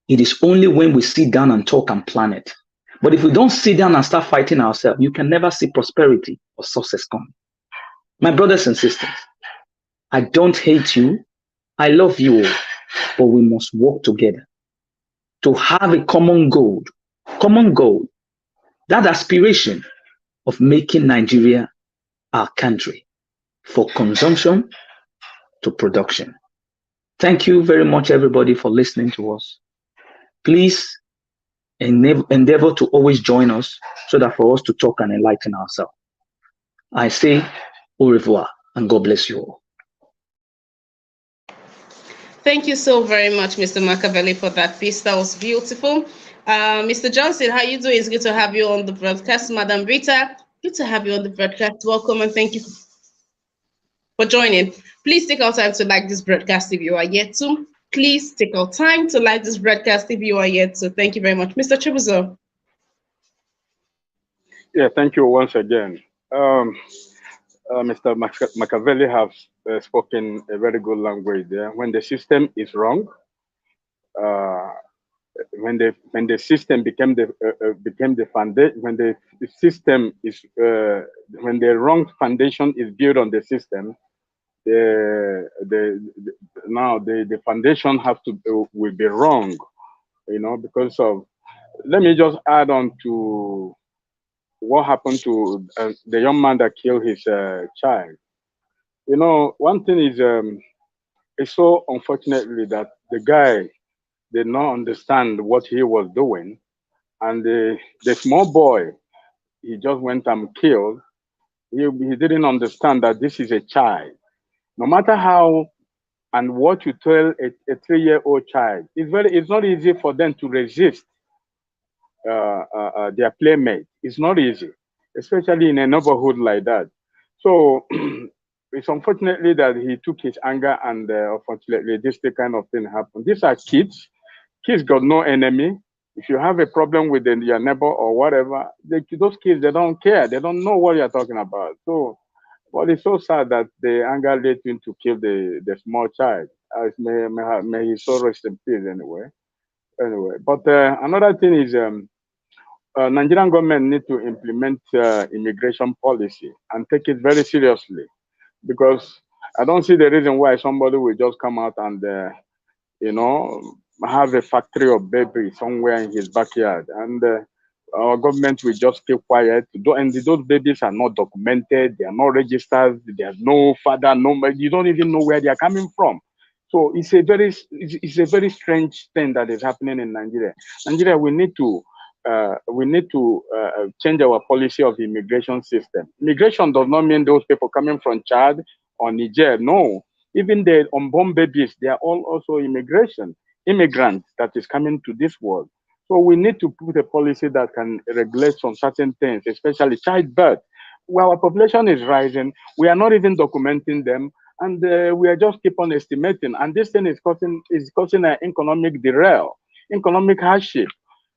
[SPEAKER 3] It is only when we sit down and talk and plan it. But if we don't sit down and start fighting ourselves, you can never see prosperity or success coming. My brothers and sisters, I don't hate you. I love you all, but we must work together to have a common goal, that aspiration of making Nigeria our country for consumption to production. Thank you very much, everybody, for listening to us. Please endeavor to always join us so that for us to talk and enlighten ourselves. I say au revoir and God bless you all.
[SPEAKER 1] Thank you so very much, Mr. Machiavelli, for that piece. That was beautiful. Mr. Johnson, how you doing? It's good to have you on the broadcast. Madam Rita, good to have you on the broadcast. Welcome and thank you for joining. Please take our time to like this broadcast if you are yet to. Please take our time to like this broadcast if you are yet to. Thank you very much. Mr. Chibuzo.
[SPEAKER 4] Yeah, thank you once again. Mr. Machiavelli has spoken a very good language there. When the system is wrong, when the system became the foundation, when the system is when the wrong foundation is built on the system, now the foundation has to will be wrong, you know, because of. Let me just add on to what happened to the young man that killed his child. You know, one thing is, it's so unfortunately that the guy did not understand what he was doing, and the small boy he just went and killed. He didn't understand that this is a child. No matter how and what you tell a 3-year-old child, it's not easy for them to resist their playmate. It's not easy, especially in a neighborhood like that. So it's unfortunately that he took his anger and unfortunately this kind of thing happened. These are kids. Kids got no enemy. If you have a problem with your neighbor or whatever, those kids, they don't care. They don't know what you're talking about. So, well, it's so sad that the anger led him to kill the small child. May his soul rest in peace anyway. Anyway, but another thing is Nigerian government need to implement immigration policy and take it very seriously, because I don't see the reason why somebody will just come out and you know, have a factory of babies somewhere in his backyard, and our government will just keep quiet. And those babies are not documented, they are not registered, there's no father, no, you don't even know where they are coming from. So it's a very strange thing that is happening in Nigeria. Nigeria, we need to change our policy of immigration system. Immigration does not mean those people coming from Chad or Niger. No, even the unborn babies, they are all also immigrants that is coming to this world. So we need to put a policy that can regulate some certain things, especially childbirth. Well, our population is rising. We are not even documenting them, and we are just keep on estimating. And this thing is causing an economic derail, economic hardship.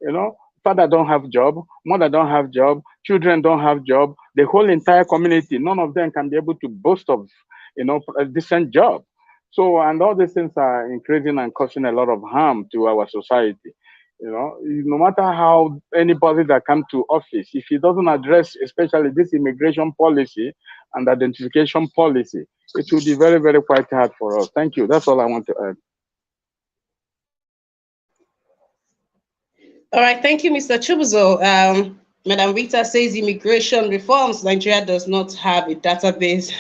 [SPEAKER 4] You know, father don't have job, mother don't have job, children don't have job. The whole entire community, none of them can be able to boast of, you know, a decent job. So, and all these things are increasing and causing a lot of harm to our society. You know, no matter how anybody that comes to office, if he doesn't address, especially this immigration policy and identification policy, it will be very, very quite hard for us. Thank you. That's all I want to add.
[SPEAKER 1] All right, thank you, Mr. Chibuzo. Madam Rita says immigration reforms. Nigeria does not have a database.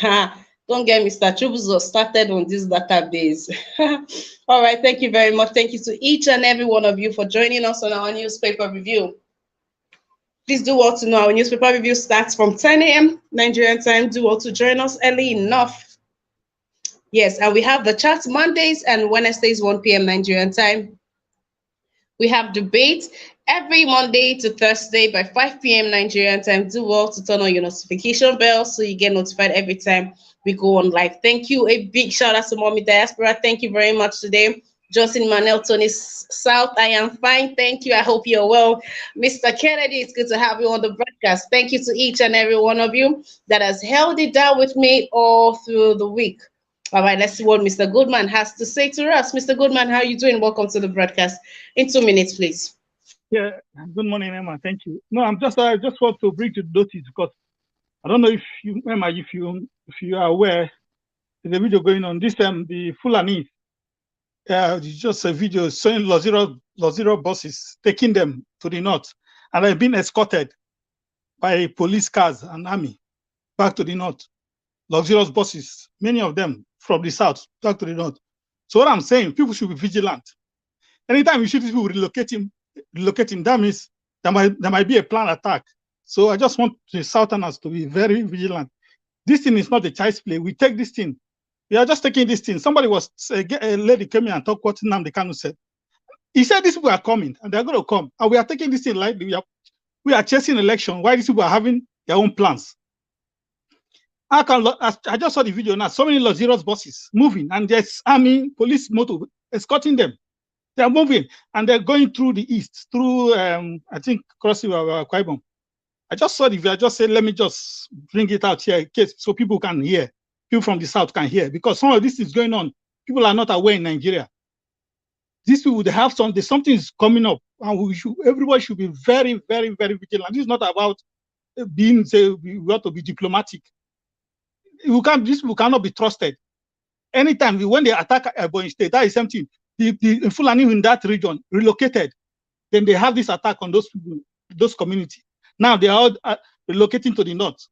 [SPEAKER 1] Don't get Mr. Chibuzo started on this database. All right, thank you very much. Thank you to each and every one of you for joining us on our newspaper review. Please do well to know our newspaper review starts from 10 a.m. Nigerian time. Do well to join us early enough. Yes, and we have the chat Mondays and Wednesdays, 1 p.m. Nigerian time. We have debate every Monday to Thursday by 5 p.m. Nigerian time. Do well to turn on your notification bell so you get notified every time we go on live. Thank you. A big shout out to Mommy Diaspora. Thank you very much today. Johnson Manel, Tony South, I am fine. Thank you. I hope you're well. Mr. Kennedy, it's good to have you on the broadcast. Thank you to each and every one of you that has held it down with me all through the week. All right, let's see what Mr. Goodman has to say to us. Mr. Goodman, how are you doing? Welcome to the broadcast. In 2 minutes, please.
[SPEAKER 6] Yeah, good morning, Emma. Thank you. No, I just want to bring to notice, because I don't know if you, Emma, if you are aware, There's a video going on. This time, the Fulani, just a video showing Lozero buses taking them to the north, and they've been escorted by police cars and army back to the north. Luxurious buses, many of them from the south back to the north. So what I'm saying, people should be vigilant. Anytime you see these people relocating, that means there might be a planned attack. So I just want the Southerners to be very vigilant. This thing is not a child's play. We take this thing. We are just taking this thing. Somebody was, a lady came in and talked what Nnamdi Kanu said. He said these people are coming and they're going to come. And we are taking this thing lightly. We are chasing election while these people are having their own plans. I just saw the video now. So many luxurious buses moving, and there's army, police motor escorting them. They are moving, and they're going through the east, through I think crossing Kwaibom. I just saw the video. I just said, let me just bring it out here in case so people can hear. People from the south can hear, because some of this is going on. People are not aware in Nigeria. These people, they have something is coming up, and everybody should be very, very, very vigilant. This is not about being, say, we have to be diplomatic. These people cannot be trusted. Anytime when they attack Ebonyi State, that is something. The Fulani in that region relocated, then they have this attack on those people, those communities. Now they are all relocating to the north.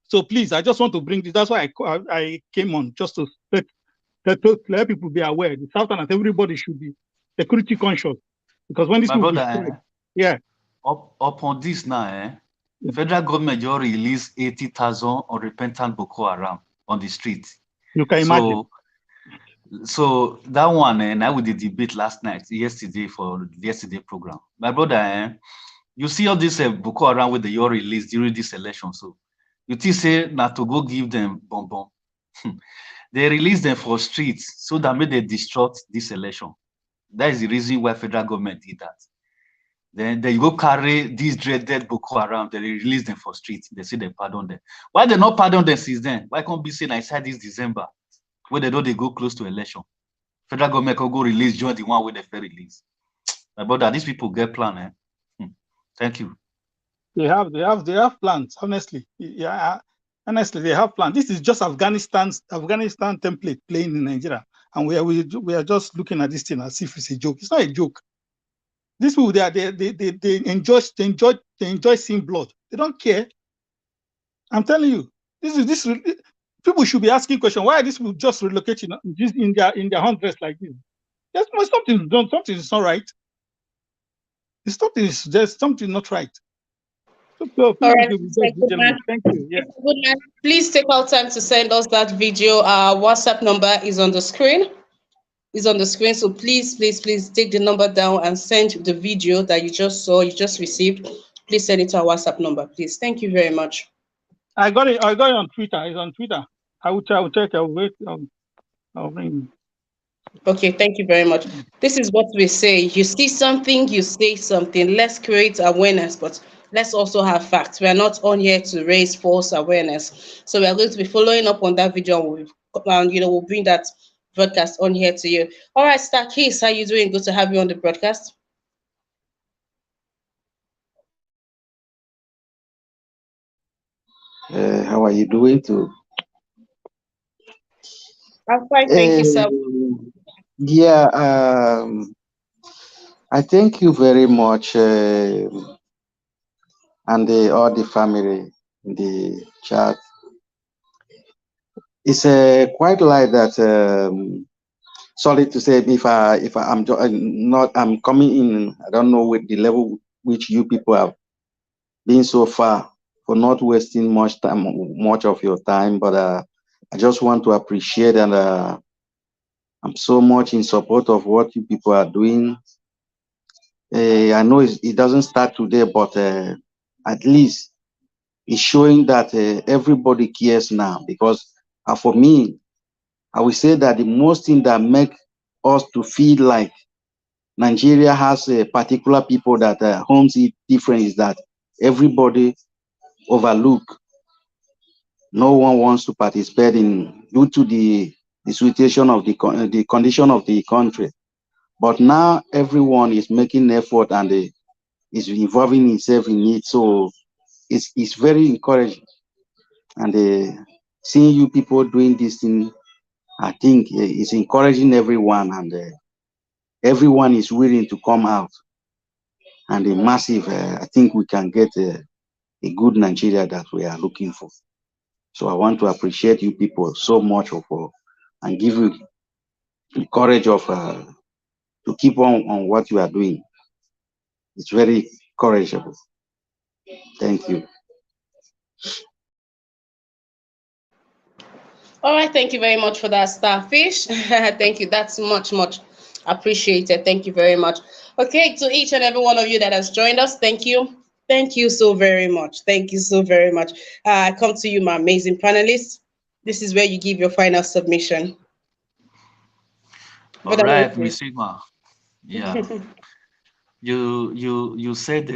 [SPEAKER 6] So please, I just want to bring this. That's why I came on, just to let people be aware. The Southerners, everybody should be security conscious, because when these people yeah.
[SPEAKER 2] Upon this now, the federal government just released 80,000 unrepentant Boko Haram on the street.
[SPEAKER 6] You can imagine.
[SPEAKER 2] So that one, and I with the debate yesterday for the yesterday program. My brother, you see all this Boko Haram with the release during this election. So you think say not to go give them bonbon. They release them for streets so that may they distort this election. That is the reason why federal government did that. Then they go carry these dreaded Boko Haram, they release them for streets. They say they pardon them. Why they not pardon them since then? Why can't be seen inside this December, where they know they go close to election? Federal government can go release, join the one where they fair release. My brother, these people get plan, Thank you.
[SPEAKER 6] They have plans, honestly. Yeah, honestly, they have plans. This is just Afghanistan template playing in Nigeria. And we are just looking at this thing as if it's a joke. It's not a joke. These people, they enjoy seeing blood. They don't care. I'm telling you, this people should be asking questions. Why are these people just relocating in their hundreds like this? Something is not right. There's something not right. So
[SPEAKER 1] all right.
[SPEAKER 6] Thank you. Yes.
[SPEAKER 1] Please take out time to send us that video. Our WhatsApp number is on the screen. So please take the number down and send the video that you just received. Please send it to our WhatsApp number, please. Thank you very much.
[SPEAKER 6] I got it on Twitter. It's on Twitter. I will check. I'll wait. I'll bring.
[SPEAKER 1] Okay, thank you very much. This is what we say. You see something, you say something. Let's create awareness, but let's also have facts. We are not on here to raise false awareness. So we are going to be following up on that video, and we'll bring that broadcast on here to you. All right, Att.C.Ks, how you doing? Good to have you on the broadcast.
[SPEAKER 7] How are you doing too?
[SPEAKER 1] I'm fine, thank you, sir.
[SPEAKER 7] Yeah, I thank you very much, and all the family in the chat. It's quite like that. Sorry to say, if I'm coming in, I don't know with the level which you people have been so far, for not wasting much of your time, but I just want to appreciate, and I'm so much in support of what you people are doing. I know it doesn't start today, but at least it's showing that everybody cares now, because for me, I will say that the most thing that make us to feel like Nigeria has a particular people that homes it different is that everybody overlook. No one wants to participate in due to the situation of the condition of the country. But now everyone is making effort and is involving himself in it. So it's very encouraging. And seeing you people doing this thing, I think it's encouraging everyone, and everyone is willing to come out. And a massive, I think we can get a good Nigeria that we are looking for. So I want to appreciate you people so much and give you the courage of to keep on what you are doing. It's very encourageable. Thank you.
[SPEAKER 1] All right, thank you very much for that, Starfish. Thank you. That's much appreciated. Thank you very much. Okay, to each and every one of you that has joined us, thank you. Thank you so very much. Thank you so very much. I come to you, my amazing panelists. This is where you give your final submission.
[SPEAKER 2] All
[SPEAKER 1] But I
[SPEAKER 2] right,
[SPEAKER 1] like
[SPEAKER 2] Miss Sigma. Yeah,
[SPEAKER 1] it.
[SPEAKER 2] you said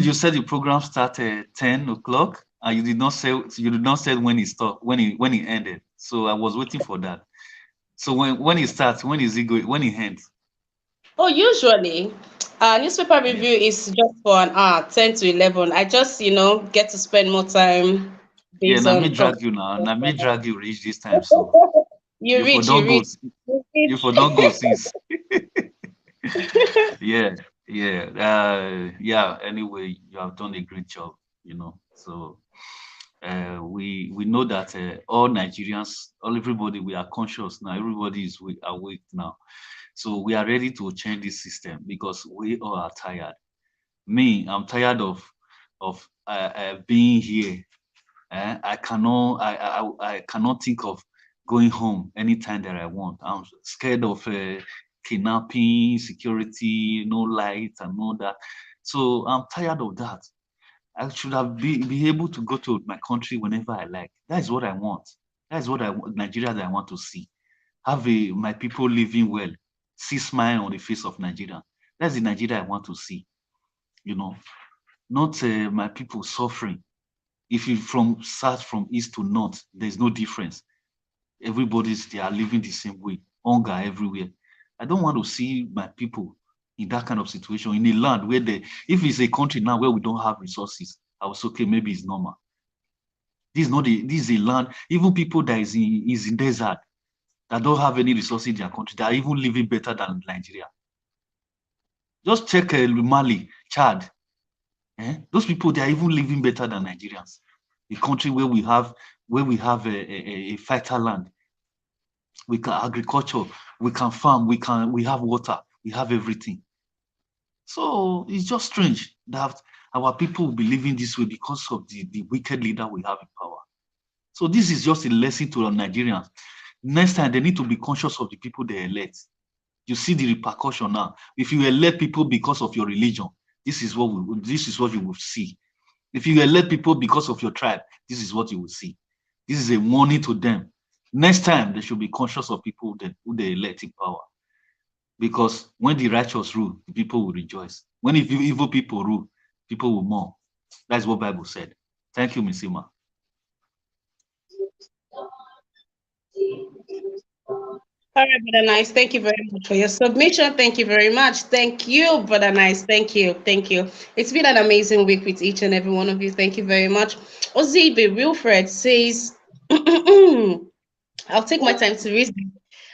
[SPEAKER 2] you said the program started 10 o'clock, and you did not say when it stopped, when it ended. So I was waiting for that. So when it starts, when is it going? When it ends?
[SPEAKER 1] Oh, usually, newspaper
[SPEAKER 2] Yeah,
[SPEAKER 1] review is just for an hour, 10 to 11. I just, get to spend more time
[SPEAKER 2] yeah.
[SPEAKER 1] based
[SPEAKER 2] Now me
[SPEAKER 1] on
[SPEAKER 2] drag you now. Now me drag you reach this time. So
[SPEAKER 1] you
[SPEAKER 2] you for
[SPEAKER 1] reach, you
[SPEAKER 2] don't go.
[SPEAKER 1] reach, you
[SPEAKER 2] You
[SPEAKER 1] reach.
[SPEAKER 2] for don't go since. Yeah, yeah, yeah. Anyway, you have done a great job. So we know that all Nigerians, all everybody, we are conscious now. Everybody is awake now. So we are ready to change this system because we all are tired. Me, I'm tired of being here. I cannot think of going home anytime that I want. I'm scared of kidnapping, security, no light, and all that. So I'm tired of that. I should have be able to go to my country whenever I like. That is what I want. That is what I want, Nigeria that I want to see. Have my people living well, see smile on the face of Nigeria. That's the Nigeria I want to see. You know, not my people suffering. If you from south, from east to north, there's no difference. They are living the same way, hunger everywhere. I don't want to see my people in that kind of situation in a land where if it's a country now where we don't have resources, I was okay, maybe it's normal. This is a land, even people that is in desert, that don't have any resources in their country, they are even living better than Nigeria. Just check Mali, Chad. Those people, they are even living better than Nigerians. A country where we have a fertile land. We can agriculture, we can farm, we have water, we have everything. So it's just strange that our people will be living this way because of the wicked leader we have in power. So this is just a lesson to our Nigerians. Next time, they need to be conscious of the people they elect. You see the repercussion now. If you elect people because of your religion, this is what you will see. If you elect people because of your tribe, this is what you will see. This is a warning to them. Next time, they should be conscious of people who they elect in power. Because when the righteous rule, the people will rejoice. When evil people rule, people will mourn. That's what Bible said. Thank you, Miss Ima.
[SPEAKER 1] All right, Brother Nice. Thank you very much for your submission. Thank you very much. Thank you, Brother Nice. Thank you. Thank you. It's been an amazing week with each and every one of you. Thank you very much. Ozibe Wilfred says, I'll take my time to read.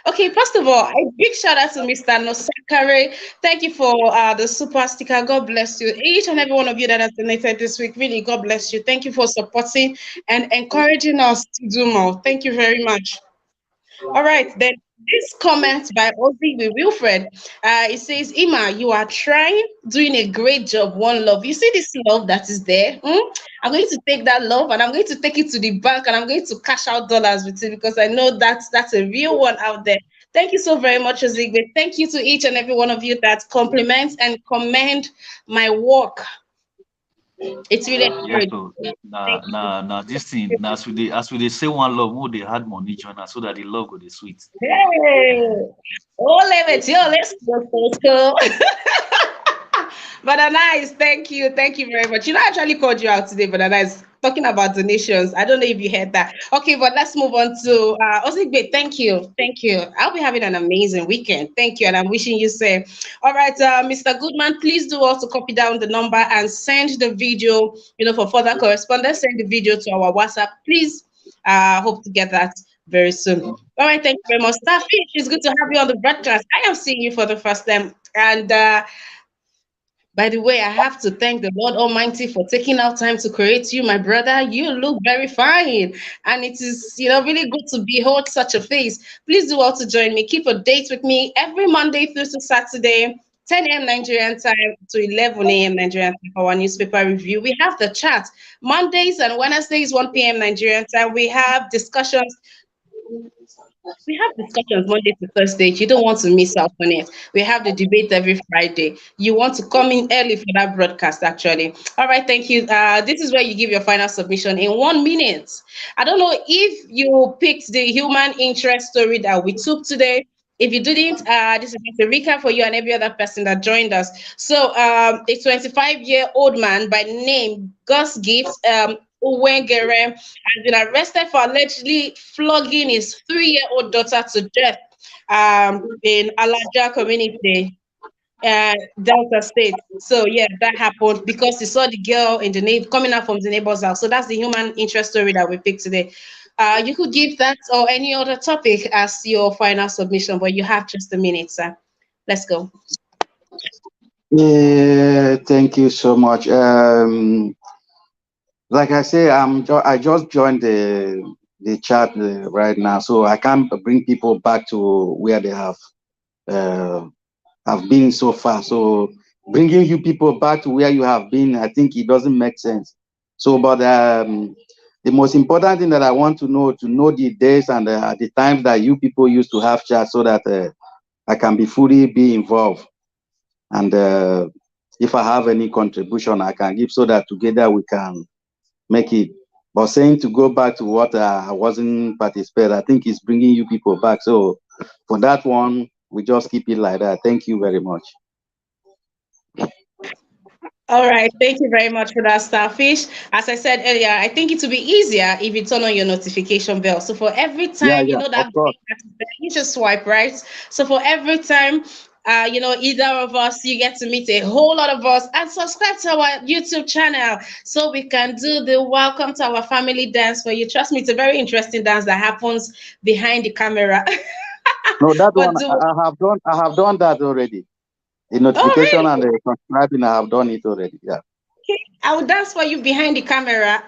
[SPEAKER 1] Okay, first of all, a big shout out to Mr. Nosakare. Thank you for the super sticker. God bless you. Each and every one of you that has donated this week, really, God bless you. Thank you for supporting and encouraging us to do more. Thank you very much. All right, then this comment by Ozzy with Wilfred. It says, Ima, you are trying, doing a great job. One love. You see this love that is there? I'm going to take that love and I'm going to take it to the bank and I'm going to cash out dollars with it because I know that's a real one out there. Thank you so very much, Ozigwe. Thank you to each and every one of you that compliments and commend my work. It's really
[SPEAKER 2] Yes,
[SPEAKER 1] encouraging.
[SPEAKER 2] so
[SPEAKER 1] Thank you.
[SPEAKER 2] this thing, now as we they say one love, more they had money join us so that the love go the sweet.
[SPEAKER 1] Hey, oh, let's go. But nice, thank you very much. I actually called you out today, but nice talking about donations. I don't know if you heard that. Okay, but let's move on to Osigbe. Thank you. I'll be having an amazing weekend. Thank you, and I'm wishing you same. All right, Mr. Goodman, please do also copy down the number and send the video. For further correspondence, send the video to our WhatsApp, please. Hope to get that very soon. All right, thank you very much. Starfish, it's good to have you on the broadcast. I am seeing you for the first time. And by the way, I have to thank the Lord Almighty for taking out time to create you, my brother. You look very fine, and it is, really good to behold such a face. Please do also join me. Keep a date with me every Monday through to Saturday, 10 a.m. Nigerian time to 11 a.m. Nigerian time for our newspaper review. We have the chat Mondays and Wednesdays, 1 p.m. Nigerian time. We have discussions Monday to Thursday. You don't want to miss out on it. We have the debate every Friday. You want to come in early for that broadcast, actually. All right, thank you. This is where you give your final submission in 1 minute. I don't know if you picked the human interest story that we took today. If you didn't, this is just a recap for you and every other person that joined us. So, a 25-year-old man by name Gus Gibbs, Uwengere, has been arrested for allegedly flogging his 3-year-old daughter to death in Alaja community, Delta State. So yeah, that happened because he saw the girl in the neighbor coming out from the neighbor's house. So that's the human interest story that we picked today. You could give that or any other topic as your final submission, but you have just a minute, sir. Let's go.
[SPEAKER 7] Yeah, thank you so much. Like I say, I just joined the chat right now, so I can't bring people back to where they have been so far. So bringing you people back to where you have been, I think it doesn't make sense. So, but the most important thing that I want to know the days and the times that you people used to have chat, so that I can be involved. And if I have any contribution I can give, so that together we can make it. But saying to go back to what I wasn't participating, I think it's bringing you people back. So for that one, we just keep it like that. Thank you very much.
[SPEAKER 1] All right, thank you very much for that, Starfish. As I said earlier, I think it will be easier if you turn on your notification bell. So for every time,
[SPEAKER 7] Yeah,
[SPEAKER 1] that
[SPEAKER 7] of course.
[SPEAKER 1] bell that is there, you just swipe right. So for every time, either of us, you get to meet a whole lot of us and subscribe to our YouTube channel so we can do the welcome to our family dance for you. Trust me, it's a very interesting dance that happens behind the camera.
[SPEAKER 7] No, that
[SPEAKER 1] But
[SPEAKER 7] one
[SPEAKER 1] do
[SPEAKER 7] I have done that already. The
[SPEAKER 1] oh
[SPEAKER 7] notification and
[SPEAKER 1] really?
[SPEAKER 7] the subscribing, I have done it already. Yeah.
[SPEAKER 1] Okay, I will dance for you behind the camera.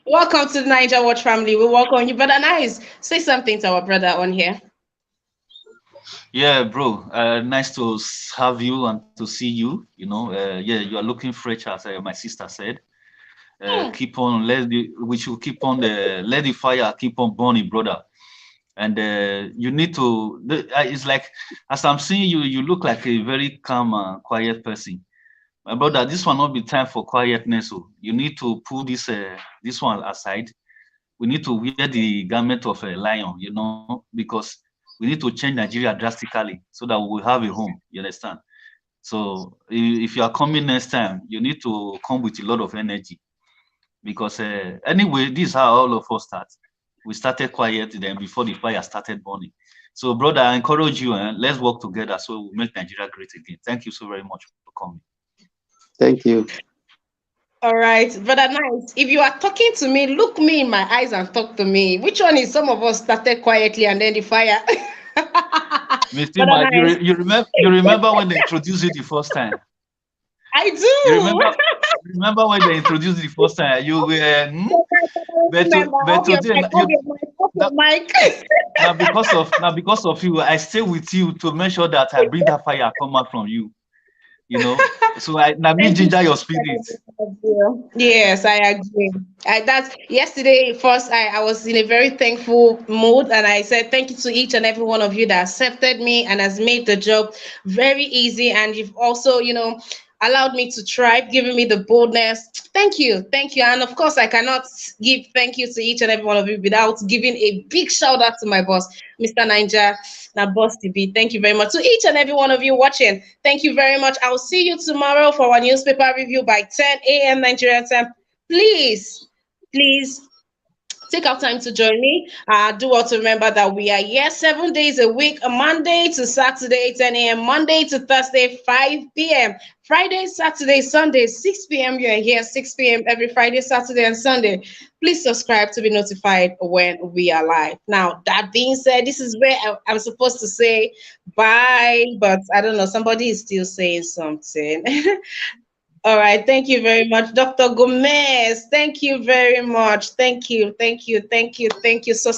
[SPEAKER 1] Welcome to the Niger Watch family. We welcome you, brother. Nice. Say something to our brother on here.
[SPEAKER 2] Yeah, bro. Nice to have you and to see you. Yeah, you are looking fresh, as my sister said. Keep on. We should keep on. Let the fire keep on burning, brother. And you need to. It's like, as I'm seeing you, you look like a very calm and quiet person. My brother, this will not be time for quietness. So you need to pull this one aside. We need to wear the garment of a lion, because we need to change Nigeria drastically so that we will have a home. You understand? So if you are coming next time, you need to come with a lot of energy, because anyway, this is how all of us start. We started quiet then before the fire started burning. So, brother, I encourage you, let's work together so we'll make Nigeria great again. Thank you so very much for coming.
[SPEAKER 7] Thank you.
[SPEAKER 1] All right, brother. Nice. If you are talking to me, look me in my eyes and talk to me. Which one is some of us started quietly and then the fire?
[SPEAKER 2] Miss
[SPEAKER 1] Brother
[SPEAKER 2] Tima,
[SPEAKER 1] Nice.
[SPEAKER 2] you remember when they introduced you the first time?
[SPEAKER 1] I
[SPEAKER 2] You
[SPEAKER 1] do.
[SPEAKER 2] remember when they introduced you the first time? You were
[SPEAKER 1] Remember,
[SPEAKER 2] but
[SPEAKER 1] off your
[SPEAKER 2] today
[SPEAKER 1] mic, off your mic, off your
[SPEAKER 2] now,
[SPEAKER 1] mic.
[SPEAKER 2] because of you, I stay with you to make sure that I bring that fire come out from you. So I mean
[SPEAKER 1] Thank you
[SPEAKER 2] ginger
[SPEAKER 1] so
[SPEAKER 2] your
[SPEAKER 1] much for
[SPEAKER 2] spirit.
[SPEAKER 1] that, dear. Yes, I agree. That's yesterday. First, I was in a very thankful mood, and I said thank you to each and every one of you that accepted me and has made the job very easy. And you've also, allowed me to try, giving me the boldness. Thank you. And of course, I cannot give thank you to each and every one of you without giving a big shout out to my boss, Mr. Ninja. Now, Boss TV, thank you very much to each and every one of you watching. Thank you very much. I'll see you tomorrow for our newspaper review by 10 a.m. Nigerian time. Please take out time to join me. Do also remember that we are here 7 days a week, Monday to Saturday, 10 a.m., Monday to Thursday, 5 p.m., Friday, Saturday, Sunday, 6 p.m. You are here 6 p.m. every Friday, Saturday, and Sunday. Please subscribe to be notified when we are live. Now, that being said, this is where I'm supposed to say bye, but I don't know, somebody is still saying something. All right, thank you very much, Dr. Gomez. Thank you very much. Thank you, thank you. So.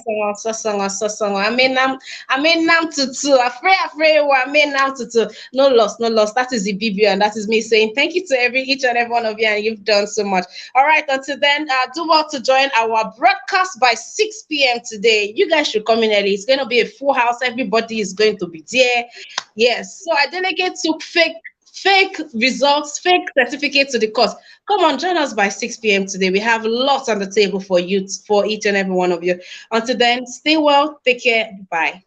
[SPEAKER 1] I mean, nam tutu. Afraid. I mean, nam tutu. No loss, no loss. That is the BB, and that is me saying thank you to each and every one of you, and you've done so much. All right, until then, do well to join our broadcast by 6 p.m. today. You guys should come in early. It's going to be a full house. Everybody is going to be there. Yes. So our delegate took fake results, fake certificates to the course. Come on, join us by 6 p.m. today. We have lots on the table for you, for each and every one of you. Until then, stay well, take care, bye.